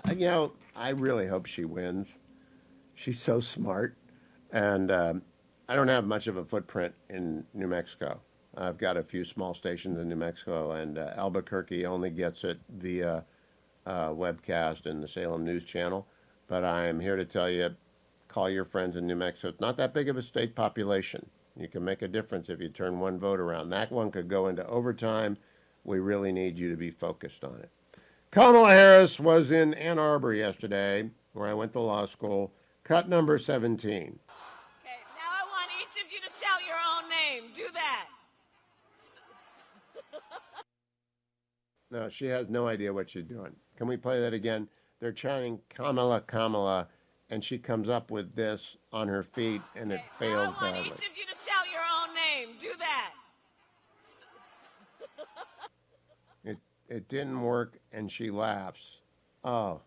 Thank you. I really hope she wins. She's so smart. And I don't have much of a footprint in New Mexico. I've got a few small stations in New Mexico, and Albuquerque only gets it via webcast and the Salem News Channel. But I am here to tell you, call your friends in New Mexico. It's not that big of a state population. You can make a difference if you turn one vote around. That one could go into overtime. We really need you to be focused on it. Kamala Harris was in Ann Arbor yesterday, where I went to law school. Cut number 17. Okay, now I want each of you to shout your own name. Do that. No, she has no idea what she's doing. Can we play that again? They're chanting Kamala, Kamala, and she comes up with this on her feet, and it failed badly. I want each of you to shout your own name. Do that. It didn't work, and she laughs. Oh,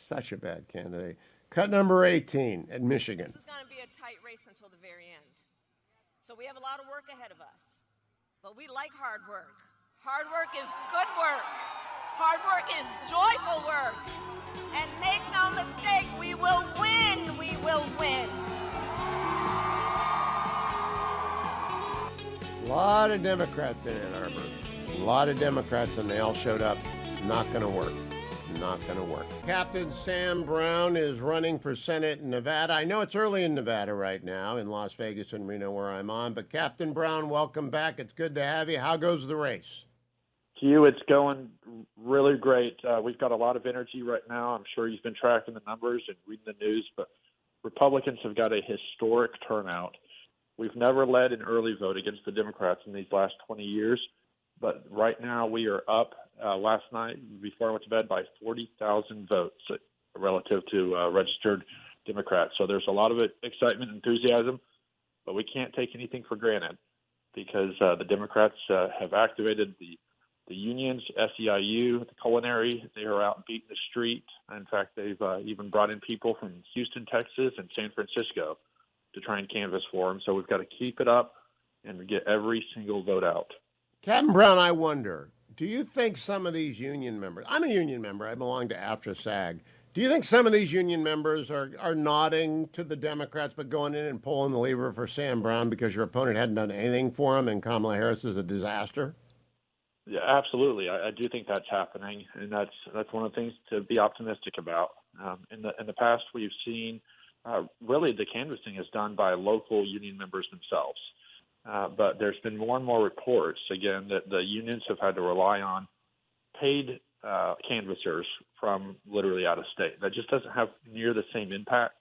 such a bad candidate. Cut number 18 at Michigan. This is going to be a tight race until the very end. So we have a lot of work ahead of us. But we like hard work. Hard work is good work. Hard work is joyful work. And make no mistake, we will win. We will win. A lot of Democrats in Ann Arbor. A lot of Democrats, and they all showed up. Not going to work. Not going to work. Captain Sam Brown is running for Senate in Nevada. I know it's early in Nevada right now, in Las Vegas and Reno, where I'm on. But Captain Brown, welcome back. It's good to have you. How goes the race? Hugh, it's going really great. We've got a lot of energy right now. I'm sure you've been tracking the numbers and reading the news, but Republicans have got a historic turnout. We've never led an early vote against the Democrats in these last 20 years, but right now we are up last night, before I went to bed, by 40,000 votes relative to registered Democrats. So there's a lot of excitement and enthusiasm, but we can't take anything for granted because the Democrats have activated the unions, SEIU, the culinary. They are out beating the street. In fact, they've even brought in people from Houston, Texas, and San Francisco to try and canvass for them. So we've got to keep it up and get every single vote out. Captain Brown, I wonder, do you think some of these union members, I'm a union member, I belong to AFTRA-SAG, do you think some of these union members are nodding to the Democrats but going in and pulling the lever for Sam Brown because your opponent hadn't done anything for him and Kamala Harris is a disaster? Yeah, absolutely. I do think that's happening, and that's one of the things to be optimistic about. In the past, we've seen really the canvassing is done by local union members themselves. But there's been more and more reports, again, that the unions have had to rely on paid canvassers from literally out of state. That just doesn't have near the same impact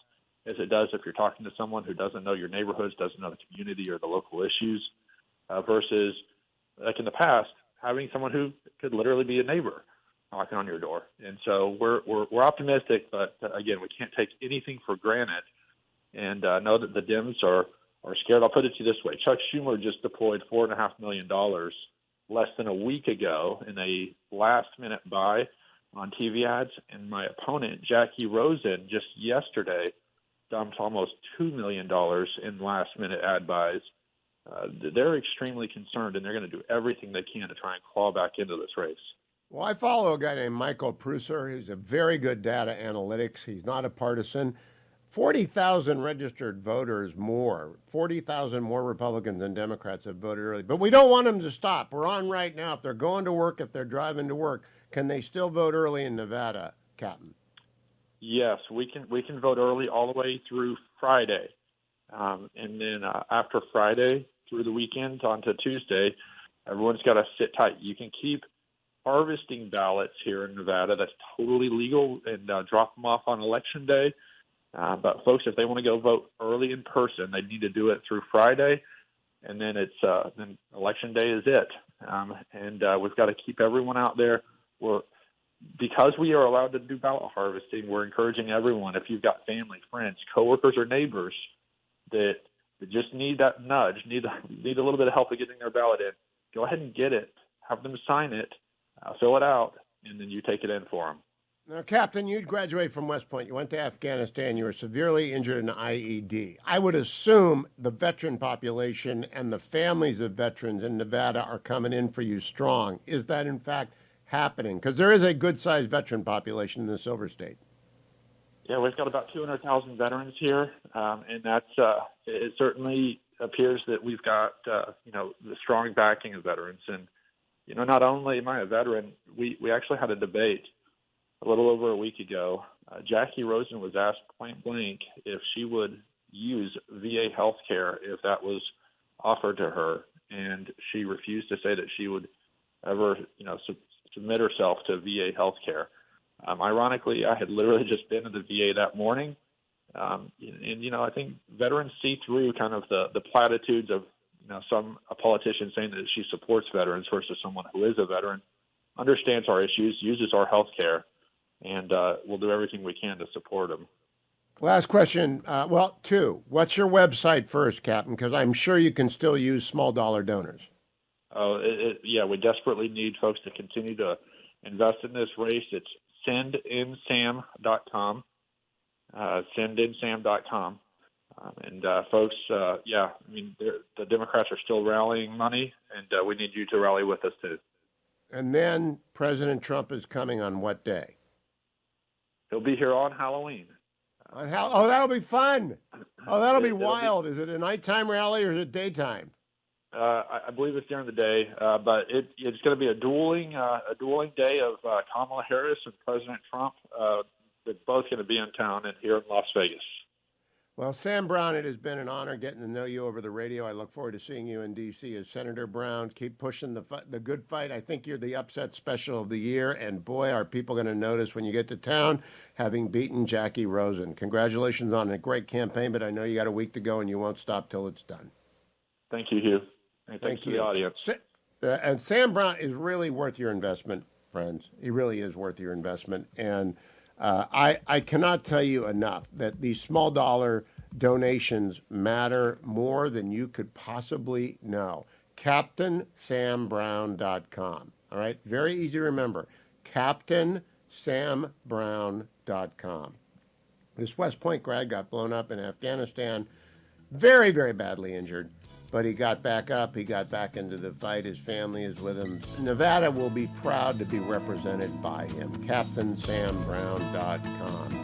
as it does if you're talking to someone who doesn't know your neighborhoods, doesn't know the community or the local issues, versus like in the past, having someone who could literally be a neighbor knocking on your door. And so we're optimistic, but again, we can't take anything for granted and know that the Dems are scared. I'll put it to you this way. Chuck Schumer just deployed $4.5 million less than a week ago in a last-minute buy on TV ads, and my opponent, Jackie Rosen, just yesterday dumped almost $2 million in last-minute ad buys. They're extremely concerned, and they're going to do everything they can to try and claw back into this race. Well, I follow a guy named Michael Prusser, who's a very good data analytics. He's not a partisan. 40,000 registered voters more. 40,000 more Republicans than Democrats have voted early. But we don't want them to stop. We're on right now. If they're going to work, if they're driving to work, can they still vote early in Nevada, Captain? Yes, we can vote early all the way through Friday. And then after Friday through the weekend onto Tuesday, everyone's got to sit tight. You can keep harvesting ballots here in Nevada. That's totally legal, and drop them off on Election Day. But folks, if they want to go vote early in person, they need to do it through Friday, and then then Election Day is it. And we've got to keep everyone out there. Because we are allowed to do ballot harvesting, we're encouraging everyone, if you've got family, friends, coworkers, or neighbors that just need that nudge, need a little bit of help in getting their ballot in, go ahead and get it. Have them sign it, fill it out, and then you take it in for them. Now, Captain, you graduated from West Point. You went to Afghanistan. You were severely injured in an IED. I would assume the veteran population and the families of veterans in Nevada are coming in for you strong. Is that, in fact, happening? Because there is a good-sized veteran population in the Silver State. Yeah, we've got about 200,000 veterans here, and that's it certainly appears that we've got the strong backing of veterans. And not only am I a veteran, we actually had a debate a little over a week ago. Jackie Rosen was asked point blank if she would use VA health care if that was offered to her, and she refused to say that she would ever submit herself to VA health care. Ironically, I had literally just been to the VA that morning, and I think veterans see through kind of the platitudes of a politician saying that she supports veterans versus someone who is a veteran, understands our issues, uses our health care, and we'll do everything we can to support them. Last question. Two. What's your website first, Captain? Because I'm sure you can still use small dollar donors. We desperately need folks to continue to invest in this race. It's sendinsam.com, sendinsam.com. And folks, the Democrats are still rallying money, and we need you to rally with us too. And then President Trump is coming on what day? He'll be here on Halloween. That'll be fun. Oh, that'll be wild. Is it a nighttime rally or is it daytime? I believe it's during the day, but it's going to be a dueling day of Kamala Harris and President Trump. They're both going to be in town and here in Las Vegas. Well, Sam Brown, it has been an honor getting to know you over the radio. I look forward to seeing you in D.C. as Senator Brown. Keep pushing the good fight. I think you're the upset special of the year, and boy, are people going to notice when you get to town, having beaten Jackie Rosen. Congratulations on a great campaign, but I know you got a week to go, and you won't stop till it's done. Thank you, Hugh. And thanks to the audience. And Sam Brown is really worth your investment, friends. He really is worth your investment. And I cannot tell you enough that these small dollar donations matter more than you could possibly know. CaptainSamBrown.com. All right? Very easy to remember. CaptainSamBrown.com. This West Point grad got blown up in Afghanistan, very, very badly injured. But he got back up. He got back into the fight. His family is with him. Nevada will be proud to be represented by him. CaptainSamBrown.com.